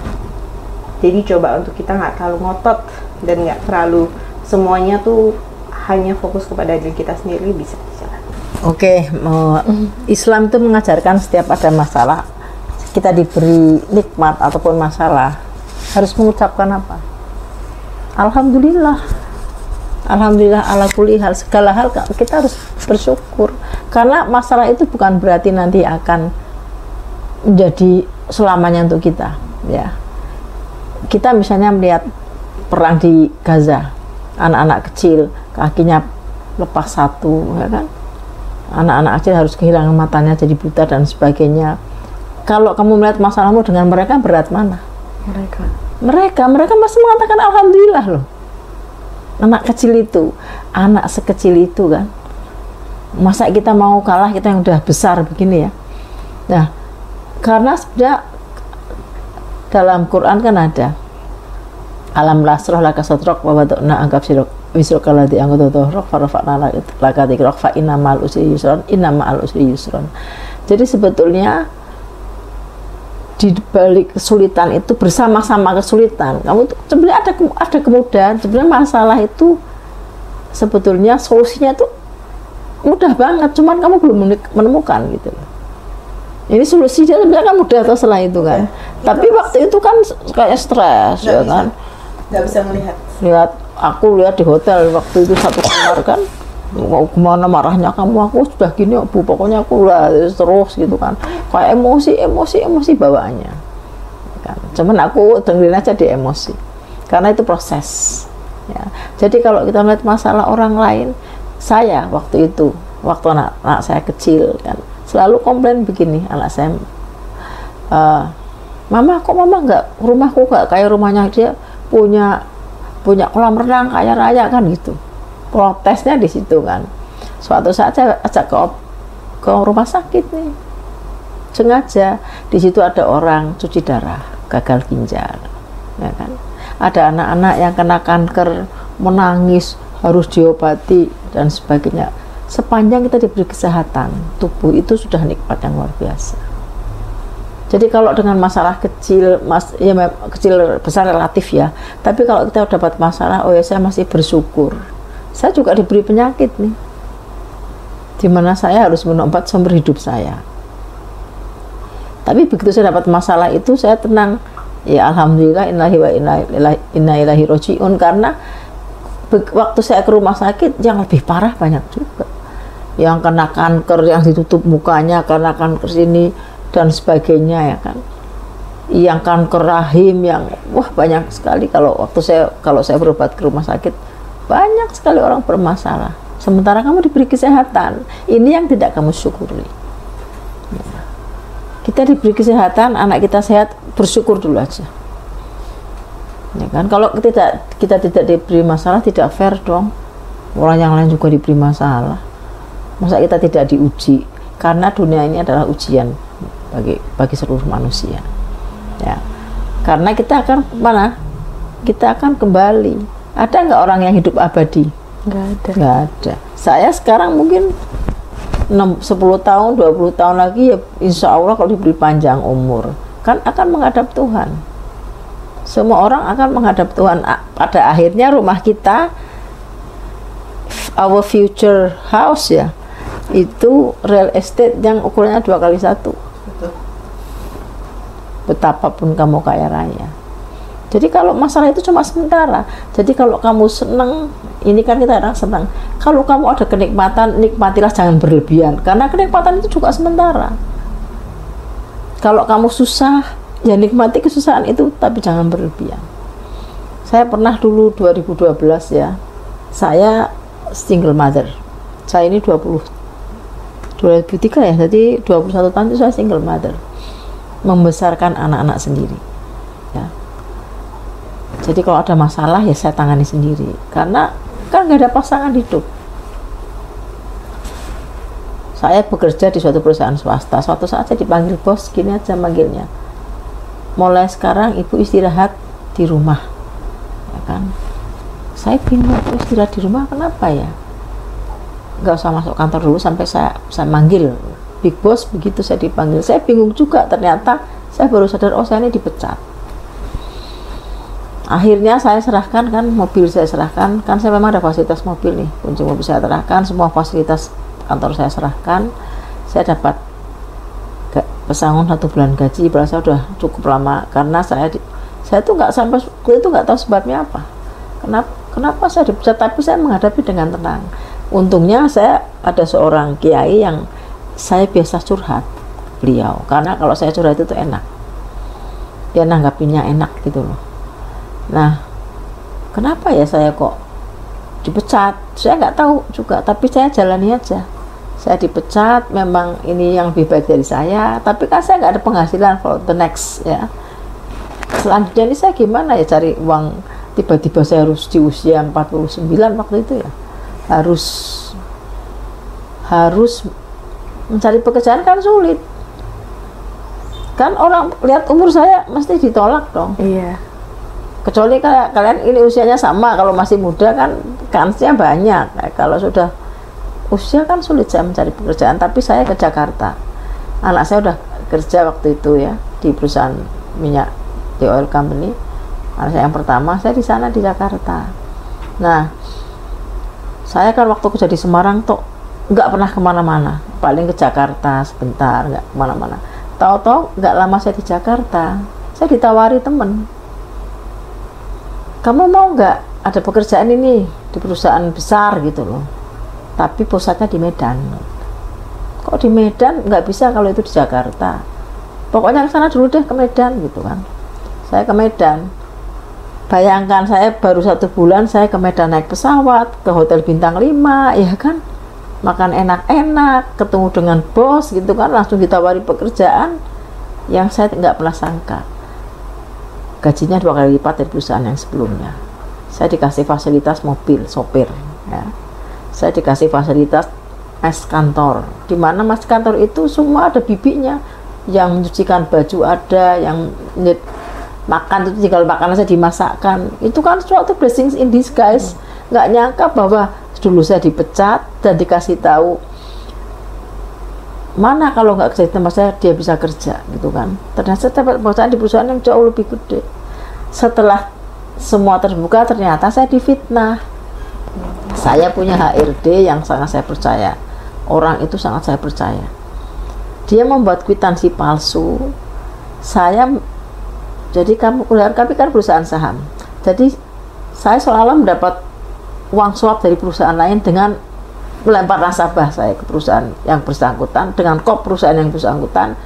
Jadi coba untuk kita nggak terlalu ngotot dan nggak terlalu semuanya tuh hanya fokus kepada diri kita sendiri, bisa dijalankan. Oke, Islam itu mengajarkan setiap ada masalah, kita diberi nikmat ataupun masalah, harus mengucapkan apa? Alhamdulillah. Alhamdulillah ala kulli hal, segala hal kita harus bersyukur. Karena masalah itu bukan berarti nanti akan menjadi selamanya untuk kita, ya. Kita misalnya melihat perang di Gaza, anak-anak kecil kakinya lepas satu, ya kan? Anak-anak kecil harus kehilangan matanya jadi buta dan sebagainya. Kalau kamu melihat masalahmu dengan mereka, berat mana? Mereka masih mengatakan alhamdulillah loh. Anak kecil itu, anak sekecil itu kan. Masa kita mau kalah, kita yang udah besar begini ya. Nah, karena sudah dalam Quran kan ada alam lasroh laka sotrok wabatukna angkap sirok wisrokala di angkut tohrok farofakna laka tikrok fa inna ma'al usri yusron. Jadi sebetulnya di balik kesulitan itu, bersama-sama kesulitan, kamu tuh sebenarnya ada kemudahan. Sebenarnya masalah itu sebetulnya solusinya tuh mudah banget, cuman kamu belum menemukan gitu. Ini solusinya sebenarnya kan mudah atau setelah itu kan. Tapi waktu itu kan kayak stres ya kan. Nggak bisa melihat. Aku lihat di hotel waktu itu satu kamar kan. Mau kemana marahnya kamu, aku sudah gini Bu, pokoknya aku lah terus gitu kan. Kayak emosi bawaannya. Kan. Cuman aku dengerin aja di emosi. Karena itu proses. Ya. Jadi kalau kita melihat masalah orang lain, saya waktu itu, waktu anak saya kecil kan, selalu komplain begini anak saya, mama nggak, rumahku nggak kayak rumahnya dia, punya kolam renang kaya raya kan gitu. Protesnya di situ kan. Suatu saat saya ajak ke rumah sakit nih, sengaja. Di situ ada orang cuci darah, gagal ginjal, ya kan. Ada anak-anak yang kena kanker, menangis, harus diobati dan sebagainya. Sepanjang kita diberi kesehatan tubuh, itu sudah nikmat yang luar biasa. Jadi kalau dengan masalah kecil, kecil besar relatif ya. Tapi kalau kita dapat masalah, oh ya saya masih bersyukur. Saya juga diberi penyakit nih, dimana saya harus minum obat seumur hidup saya. Tapi begitu saya dapat masalah itu, saya tenang. Ya alhamdulillah, inna ilahi roji'un. Karena waktu saya ke rumah sakit, yang lebih parah banyak juga. Yang kena kanker, yang ditutup mukanya karena kanker sini dan sebagainya, ya kan. Yang kanker rahim, yang wah banyak sekali. Kalau saya berobat ke rumah sakit, banyak sekali orang bermasalah. Sementara kamu diberi kesehatan, ini yang tidak kamu syukuri. Ya. Kita diberi kesehatan, anak kita sehat, bersyukur dulu aja. Ya kan, kalau kita tidak diberi masalah, tidak fair dong. Orang yang lain juga diberi masalah. Masa kita tidak diuji? Karena dunia ini adalah ujian bagi seluruh manusia. Ya, karena kita akan mana? Kita akan kembali. Ada nggak orang yang hidup abadi? Nggak ada. Nggak ada. Saya sekarang mungkin 10 tahun, 20 tahun lagi ya insya Allah kalau diberi panjang umur kan akan menghadap Tuhan. Semua orang akan menghadap Tuhan. Pada akhirnya rumah kita, our future house ya, itu real estate yang ukurannya 2x1. Betapapun kamu kaya raya. Jadi kalau masalah itu cuma sementara. Jadi kalau kamu senang, ini kan kita orang senang. Kalau kamu ada kenikmatan, nikmatilah, jangan berlebihan. Karena kenikmatan itu juga sementara. Kalau kamu susah, ya nikmati kesusahan itu, tapi jangan berlebihan. Saya pernah dulu 2012 ya, saya single mother. Saya ini 2003 ya, jadi 21 tahun itu saya single mother. Membesarkan anak-anak sendiri. Ya. Jadi kalau ada masalah ya saya tangani sendiri. Karena kan nggak ada pasangan hidup. Saya bekerja di suatu perusahaan swasta. Suatu saat saya dipanggil bos, gini aja manggilnya. Mulai sekarang ibu istirahat di rumah. Ya kan? Saya bingung, istirahat di rumah kenapa ya? Nggak usah masuk kantor dulu sampai saya manggil big boss. Begitu saya dipanggil, saya bingung juga. Ternyata saya baru sadar, oh saya ini dipecat. Akhirnya saya serahkan, kan mobil saya serahkan, kan saya memang ada fasilitas mobil nih, kunci mobil saya serahkan, semua fasilitas kantor saya serahkan. Saya dapat pesangon 1 bulan gaji, berasa udah cukup lama. Karena saya tuh nggak sampai itu nggak tahu sebabnya apa, kenapa saya dipecat, tapi saya menghadapi dengan tenang. Untungnya saya ada seorang kiai yang saya biasa curhat beliau, karena kalau saya curhat itu enak, dia nanggapinya enak gitu loh. Nah, kenapa ya saya kok dipecat? Saya nggak tahu juga, tapi saya jalani aja. Saya dipecat, memang ini yang lebih baik dari saya, tapi kan saya nggak ada penghasilan for the next ya. Selanjutnya ini saya gimana ya cari uang? Tiba-tiba saya harus di usia 49 waktu itu ya, harus mencari pekerjaan kan sulit. Kan orang lihat umur saya mesti ditolak dong. Iya. Kecuali kalian ini usianya sama, kalau masih muda kan kansnya banyak. Kalau sudah usia kan sulit saya mencari pekerjaan. Tapi saya ke Jakarta, anak saya udah kerja waktu itu ya di perusahaan minyak, di oil company. Anak saya yang pertama, saya di sana di Jakarta. Nah, saya kan waktu kerja di Semarang tuh nggak pernah kemana-mana, paling ke Jakarta sebentar, nggak kemana-mana. Tahu-tahu nggak lama saya di Jakarta, saya ditawari temen, kamu mau nggak ada pekerjaan ini di perusahaan besar gitu loh, tapi pusatnya di Medan. Kok di Medan? Nggak bisa kalau itu di Jakarta. Pokoknya ke sana dulu deh, ke Medan gitu kan. Saya ke Medan. Bayangkan saya baru 1 bulan saya ke Medan naik pesawat, ke hotel bintang 5, ya kan. Makan enak-enak, ketemu dengan bos gitu kan, langsung ditawari pekerjaan yang saya nggak pernah sangka. Gajinya 2 kali lipat dari perusahaan yang sebelumnya. Saya dikasih fasilitas mobil, sopir ya. Saya dikasih fasilitas mas kantor, di mana mas kantor itu semua ada bibinya, yang mencucikan baju ada, yang makan itu tinggal makan saja dimasakkan. Itu kan suatu blessings in disguise. Nggak nyangka bahwa dulu saya dipecat dan dikasih tahu mana kalau nggak kerja di tempat saya dia bisa kerja gitu kan. Ternyata saya dapat pekerjaan di perusahaan yang jauh lebih gede. Setelah semua terbuka ternyata saya difitnah. Saya punya HRD yang sangat saya percaya, orang itu sangat saya percaya. Dia membuat kwitansi palsu. Jadi kami kan perusahaan saham. Jadi saya seolah-olah mendapat uang suap dari perusahaan lain dengan melempar nasabah saya ke perusahaan yang bersangkutan, dengan kop perusahaan yang bersangkutan.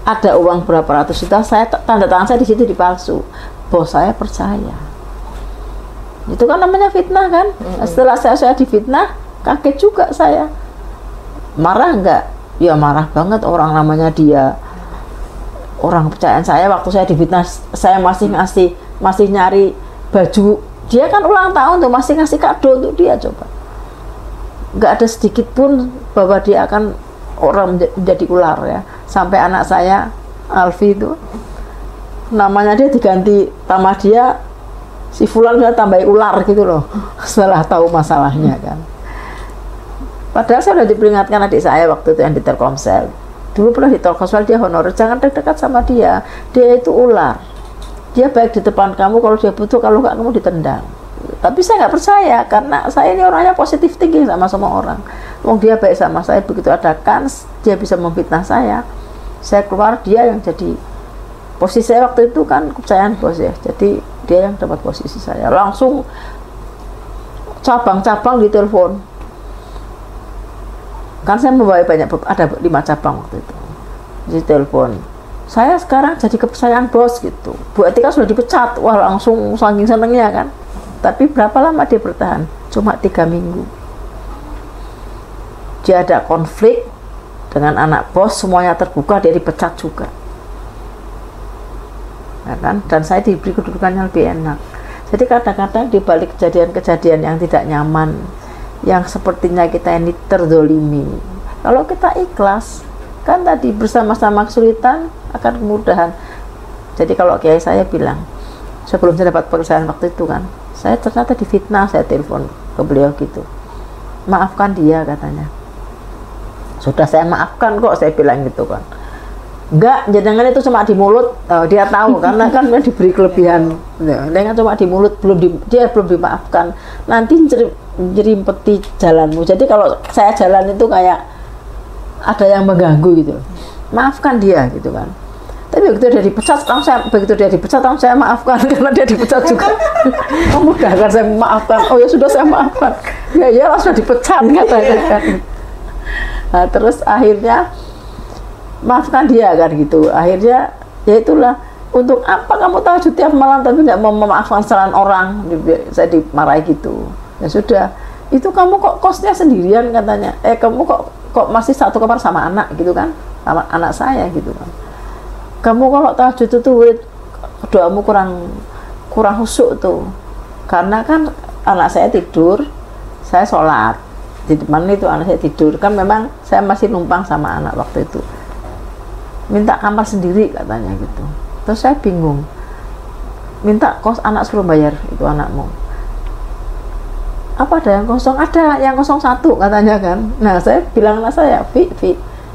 Ada uang berapa ratus juta, saya tanda tangan saya di situ dipalsu. Bos saya percaya. Itu kan namanya fitnah kan? Setelah saya difitnah, kaget juga saya. Marah enggak? Ya marah banget, orang namanya dia orang kepercayaan saya. Waktu saya difitnah, saya masih nyari baju. Dia kan ulang tahun tuh, masih ngasih kado untuk dia, coba. Nggak ada sedikit pun bahwa dia akan orang menjadi ular ya. Sampai anak saya Alfi itu namanya dia diganti, nama dia si Fulan sudah tambahin ular gitu loh setelah tahu masalahnya kan. Padahal saya sudah diperingatkan adik saya waktu itu yang di Telkomsel. Dulu pernah di Telkomsel dia honorer, jangan dekat-dekat sama dia itu ular. Dia baik di depan kamu, kalau dia butuh, kalau nggak kamu ditendang. Tapi saya nggak percaya, karena saya ini orangnya positif tinggi sama semua orang. Wong dia baik sama saya, begitu ada kans dia bisa memfitnah saya keluar, dia yang jadi posisi saya waktu itu kan kepercayaan bos ya, jadi dia yang dapat posisi saya. Langsung cabang-cabang di telepon, kan saya membawa banyak, ada 5 cabang waktu itu, di telepon. Saya sekarang jadi kepercayaan bos gitu. Bu Etika sudah dipecat, wah langsung saking senengnya kan. Tapi berapa lama dia bertahan? Cuma 3 minggu. Dia ada konflik dengan anak bos, semuanya terbuka, dia dipecat juga. Ya kan? Dan saya diberi kedudukan yang lebih enak. Jadi kadang-kadang di balik kejadian-kejadian yang tidak nyaman, yang sepertinya kita ini terdolimi, kalau kita ikhlas, kan tadi bersama-sama kesulitan akan kemudahan. Jadi kalau kiai saya bilang, sebelum saya dapat pekerjaan waktu itu kan, saya ternyata difitnah, saya telepon ke beliau gitu, maafkan dia katanya. Sudah saya maafkan kok, saya bilang gitu kan. Enggak, jangan itu cuma di mulut. Dia tahu karena kan dia diberi kelebihan. Dia kan cuma di mulut, dia belum dimaafkan. Nanti jerimpeti jalanmu. Jadi kalau saya jalan itu kayak ada yang mengganggu gitu. Maafkan dia gitu kan. Tapi begitu dia dipecat, saya maafkan karena dia dipecat juga. Memudahkan saya maafkan. Oh ya sudah, saya maafkan. Ya sudah dipecat katanya kan. Nah, terus akhirnya maafkan dia kan gitu. Akhirnya ya itulah, untuk apa kamu tahajud tiap malam tapi nggak mau memaafkan kesalahan orang. Saya dimarahi gitu. Ya sudah, itu kamu kok kosnya sendirian katanya. Kamu kok masih satu kamar sama anak gitu kan, sama anak saya gitu kan. Kamu kalau tahajud itu doamu kurang khusyuk tuh, karena kan anak saya tidur, saya sholat di depan itu, anak saya tidur kan. Memang saya masih numpang sama anak waktu itu, minta kamar sendiri katanya gitu. Terus saya bingung, minta kos, anak suruh bayar itu anakmu. Apa ada yang kosong? Ada yang 01 katanya kan. Nah saya bilang anak saya, Vi,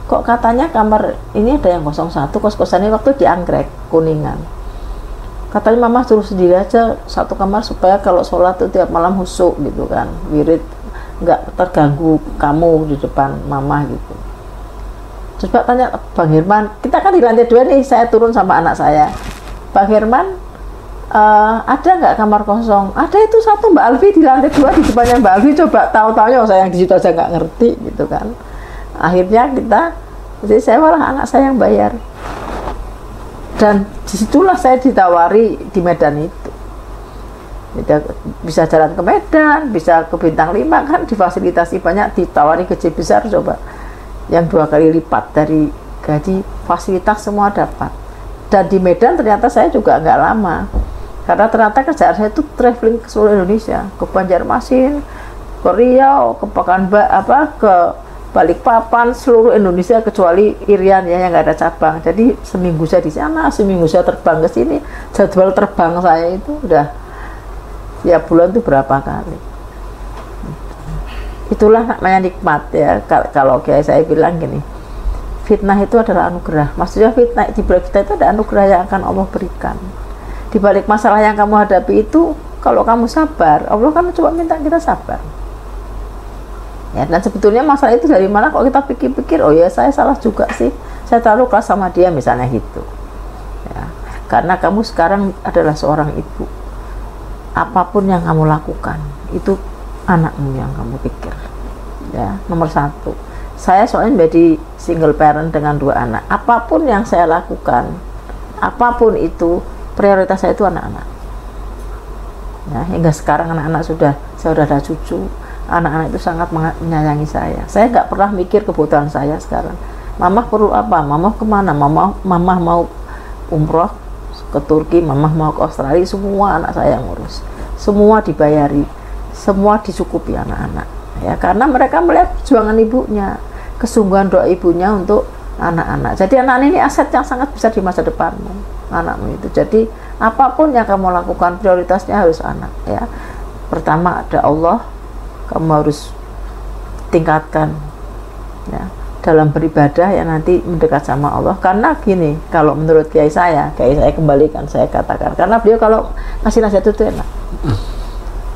kok katanya kamar ini ada yang 01, kos-kosannya waktu di Anggrek, Kuningan. Katanya mama suruh sendiri aja satu kamar supaya kalau sholat tuh tiap malam khusyuk gitu kan, wirid, nggak terganggu kamu di depan mama gitu. Coba tanya Bang Herman, kita kan di lantai 2 nih, saya turun sama anak saya. Bang Herman, ada nggak kamar kosong? Ada itu satu Mbak Alfi di lantai 2 di depannya Mbak Alfi. Coba tahu-tahunya saya yang di situ aja nggak ngerti gitu kan. Akhirnya jadi saya malah anak saya yang bayar. Dan disitulah saya ditawari di Medan itu. Bisa jalan ke Medan, bisa ke Bintang 5 kan, difasilitasi banyak, ditawari gaji besar coba. Yang 2 kali lipat dari gaji, fasilitas semua dapat. Dan di Medan ternyata saya juga nggak lama, karena ternyata kerjaan saya itu traveling ke seluruh Indonesia, ke Banjarmasin, ke Riau, ke Balikpapan, seluruh Indonesia kecuali Irian ya yang nggak ada cabang. Jadi seminggu saya di sana, seminggu saya terbang ke sini. Jadwal terbang saya itu udah ya bulan itu berapa kali. Itulah namanya nikmat ya. Kalau kayak saya bilang gini, fitnah itu adalah anugerah. Maksudnya fitnah di balik kita itu ada anugerah yang akan Allah berikan. Di balik masalah yang kamu hadapi itu, kalau kamu sabar, Allah kan cuma minta kita sabar. Ya, dan sebetulnya masalah itu dari mana? Kalau kita pikir-pikir, oh ya saya salah juga sih, saya terlalu keras sama dia misalnya gitu ya. Karena kamu sekarang adalah seorang ibu, apapun yang kamu lakukan itu anakmu yang kamu pikir ya. Nomor satu, saya soalnya menjadi single parent dengan 2 anak, apapun yang saya lakukan, apapun itu, prioritas saya itu anak-anak ya. Hingga sekarang anak-anak saya sudah ada cucu, anak-anak itu sangat menyayangi saya. Saya nggak pernah mikir kebutuhan saya sekarang. Mama perlu apa? Mama kemana? Mama mau umroh ke Turki, mama mau ke Australia, semua anak saya yang ngurus. Semua dibayari, semua dicukupi anak-anak. Ya, karena mereka melihat perjuangan ibunya, kesungguhan doa ibunya untuk anak-anak. Jadi anak ini aset yang sangat besar di masa depanmu, anakmu itu. Jadi apapun yang kamu lakukan, prioritasnya harus anak ya. Pertama ada Allah, kamu harus tingkatkan ya dalam beribadah ya, nanti mendekat sama Allah. Karena gini, kalau menurut kiai saya kembalikan, saya katakan, karena beliau kalau ngasih nasihat itu enak.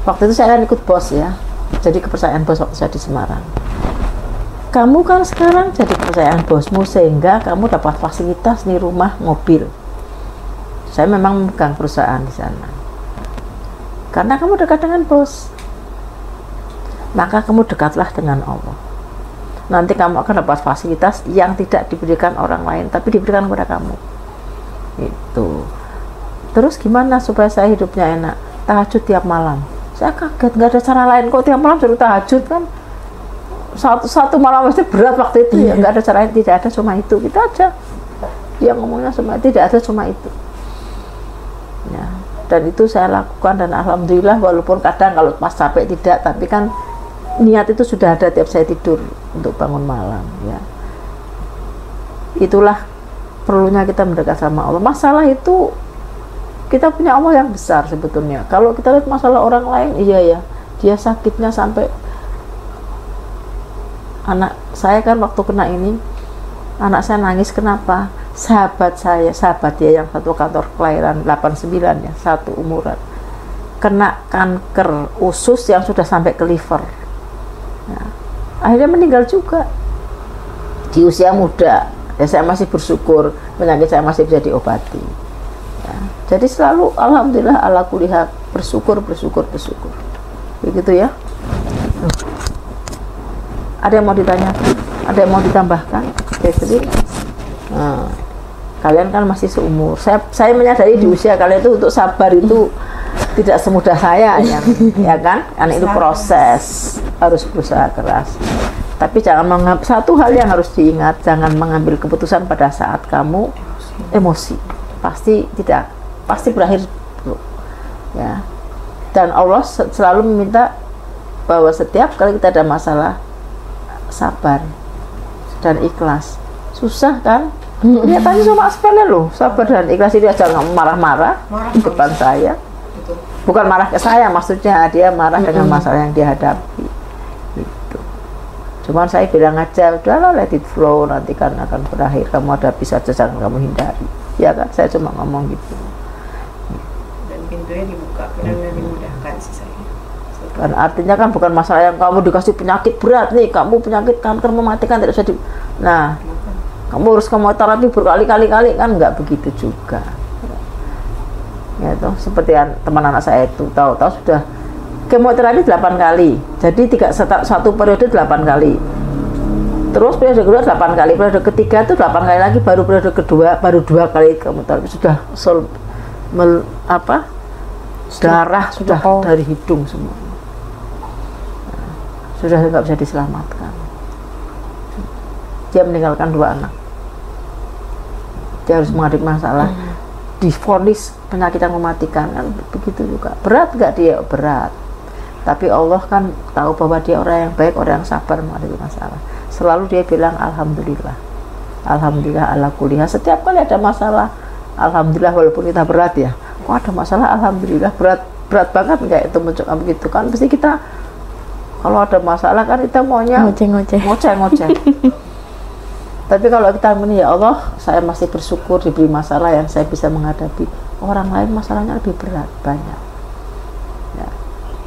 Waktu itu saya kan ikut bos ya, jadi kepercayaan bos waktu saya di Semarang. Kamu kan sekarang jadi kepercayaan bosmu, sehingga kamu dapat fasilitas nih, rumah, mobil. Saya memang memegang perusahaan di sana karena kamu dekat dengan bos. Maka kamu dekatlah dengan Allah. Nanti kamu akan dapat fasilitas yang tidak diberikan orang lain, tapi diberikan kepada kamu. Itu. Terus gimana supaya saya hidupnya enak? Tahajud tiap malam. Saya kaget, nggak ada cara lain kok tiap malam suruh tahajud kan. Satu malam itu berat waktu itu ya, nggak ada cara lain, tidak ada cuma itu. Kita aja. Dia ngomongnya cuma tidak ada cuma itu. Ya. Dan itu saya lakukan, dan alhamdulillah walaupun kadang kalau pas capek tidak, tapi kan niat itu sudah ada tiap saya tidur untuk bangun malam ya. Itulah perlunya kita mendekat sama Allah. Masalah itu kita punya Allah yang besar sebetulnya. Kalau kita lihat masalah orang lain, iya ya, dia sakitnya sampai, anak saya kan waktu kena ini, anak saya nangis. Kenapa? Sahabat dia yang satu kantor kelahiran 89 ya, satu umuran, kena kanker usus yang sudah sampai ke liver. Nah, akhirnya meninggal juga di usia muda ya. Saya masih bersyukur penyakit saya masih bisa diobati ya. Jadi selalu alhamdulillah ala kulli hal, bersyukur begitu ya. Ada yang mau ditanya? Ada yang mau ditambahkan? Jadi kalian kan masih seumur. Saya menyadari di usia kalian itu untuk sabar itu tidak semudah saya ya kan? Karena itu proses, harus berusaha keras. Tapi jangan mengambil, satu hal yang harus diingat, jangan mengambil keputusan pada saat kamu emosi. Pasti berakhir ya. Dan Allah selalu meminta bahwa setiap kali kita ada masalah, sabar dan ikhlas. Susah kan? Ya tadi cuma sepele loh, sabar dan ikhlas itu. Jangan marah-marah di depan saya. Bukan marah ke saya, maksudnya dia marah dengan masalah yang dihadapi gitu. Cuman saya bilang aja, udahlah let it flow, nanti kan akan berakhir. Kamu hadapi saja, jangan kamu hindari ya kan. Saya cuma ngomong gitu. Dan pintunya dibuka, dan dimudahkan sih saya. Kan artinya kan bukan masalah yang kamu dikasih penyakit berat nih, kamu penyakit kanker mematikan, tidak bisa nah kamu harus kemoterapi berkali-kali kan, nggak begitu juga ya toh. Seperti teman anak saya itu tahu sudah kemoterapi 8 kali, jadi satu periode 8 kali, terus periode kedua 8 kali, periode ketiga itu 8 kali lagi, baru periode kedua baru 2 kali kemoterapi. Sudah darah sudah dari hidung semua. Sudah nggak bisa diselamatkan. Dia meninggalkan 2 anak. Dia harus menghadapi masalah, divonis penyakit yang mematikan kan, begitu juga. Berat nggak dia? Berat. Tapi Allah kan tahu bahwa dia orang yang baik, orang yang sabar menghadapi masalah. selalu dia bilang alhamdulillah, alhamdulillah ala kulli hal. Setiap kali ada masalah, alhamdulillah, walaupun kita berat ya, kok ada masalah alhamdulillah, berat banget nggak itu mencoba begitu kan. Pasti kita kalau ada masalah kan kita maunya ngoceh. Tapi kalau kita ini, ya Allah, saya masih bersyukur diberi masalah yang saya bisa menghadapi. Orang lain masalahnya lebih berat, banyak. Ya,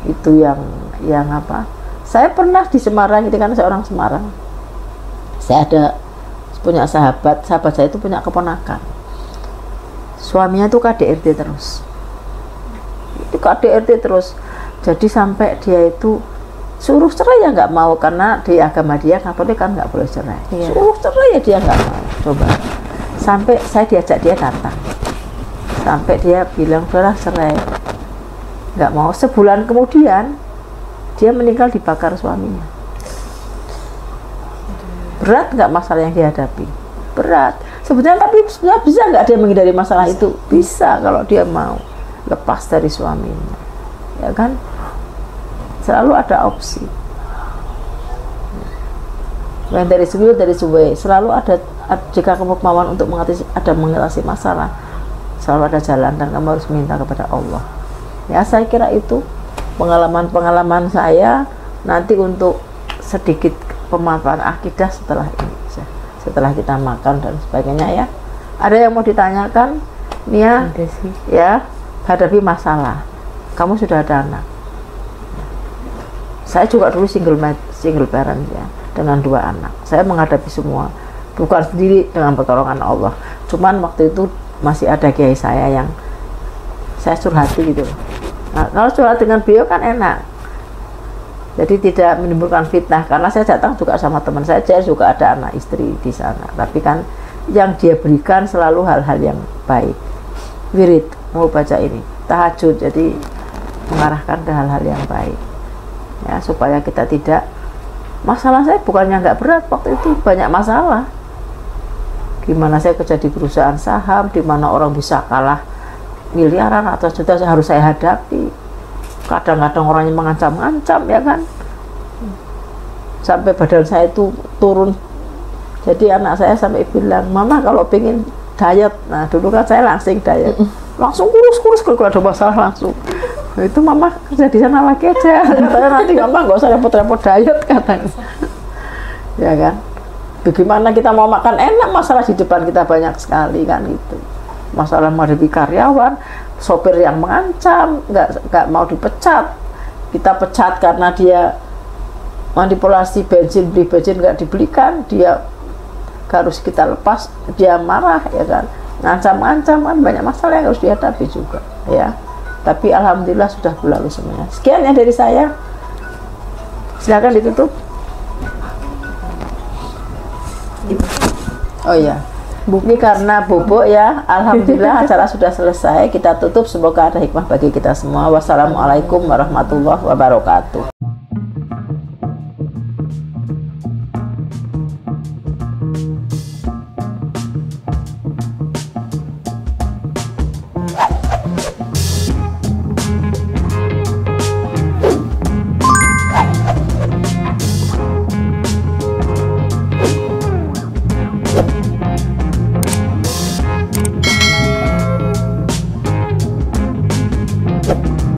itu yang apa? Saya pernah di Semarang, itu kan saya orang Semarang. Saya punya sahabat saya itu punya keponakan. Suaminya itu KDRT terus. Itu KDRT terus. Jadi sampai dia itu suruh cerai ya nggak mau, karena di agama dia Katolik kan nggak boleh cerai. Suruh cerai ya dia nggak mau. Coba. Sampai saya diajak dia datang. Sampai dia bilang udahlah cerai. Nggak mau. Sebulan kemudian dia meninggal dibakar suaminya. Berat nggak masalah yang dihadapi? Berat. Sebetulnya tapi sebenarnya bisa nggak dia menghindari masalah itu? Bisa kalau dia mau lepas dari suaminya, ya kan? Selalu ada opsi. Yang dari suwe selalu ada, jika kamu kemauan untuk mengatasi masalah, selalu ada jalan dan kamu harus minta kepada Allah. Ya, saya kira itu pengalaman saya nanti untuk sedikit pemanfaatan akidah setelah ini, setelah kita makan dan sebagainya ya. Ada yang mau ditanyakan, Nia? Ya, hadapi masalah. Kamu sudah ada anak. Saya juga dulu single parent ya, dengan 2 anak. Saya menghadapi semua, bukan sendiri, dengan pertolongan Allah. Cuman waktu itu masih ada kiai saya yang saya curhati gitu. Nah, kalau curhat dengan beliau kan enak. Jadi tidak menimbulkan fitnah, karena saya datang juga sama teman saya juga ada anak istri di sana. Tapi kan yang dia berikan selalu hal-hal yang baik. Wirid, mau baca ini, tahajud, jadi mengarahkan ke hal-hal yang baik. Ya, supaya kita tidak, masalah saya bukannya nggak berat, waktu itu banyak masalah. Gimana saya kerja di perusahaan saham, di mana orang bisa kalah miliaran atau juta harus saya hadapi. Kadang-kadang orangnya mengancam-ancam, ya kan, sampai badan saya itu turun. Jadi anak saya sampai bilang, Mama kalau pengen diet, nah dulu kan saya langsing diet, langsung kurus kalau ada masalah langsung. Itu Mama kerja di sana lagi aja, katanya, nanti Mama nggak usah repot-repot diet, katanya. Ya kan, bagaimana kita mau makan enak, masalah di depan kita banyak sekali kan itu. Masalah menghadapi karyawan, sopir yang mengancam, nggak mau dipecat, kita pecat karena dia manipulasi bensin, beli bensin nggak dibelikan, dia harus kita lepas, dia marah, ya kan, ngancam-ngancam, kan banyak masalah yang harus dihadapi juga, ya. Tapi alhamdulillah sudah berlalu semuanya. Sekian ya dari saya. Silakan ditutup. Oh ya, ini karena bubuk ya. Alhamdulillah acara sudah selesai. Kita tutup. Semoga ada hikmah bagi kita semua. Wassalamualaikum warahmatullahi wabarakatuh.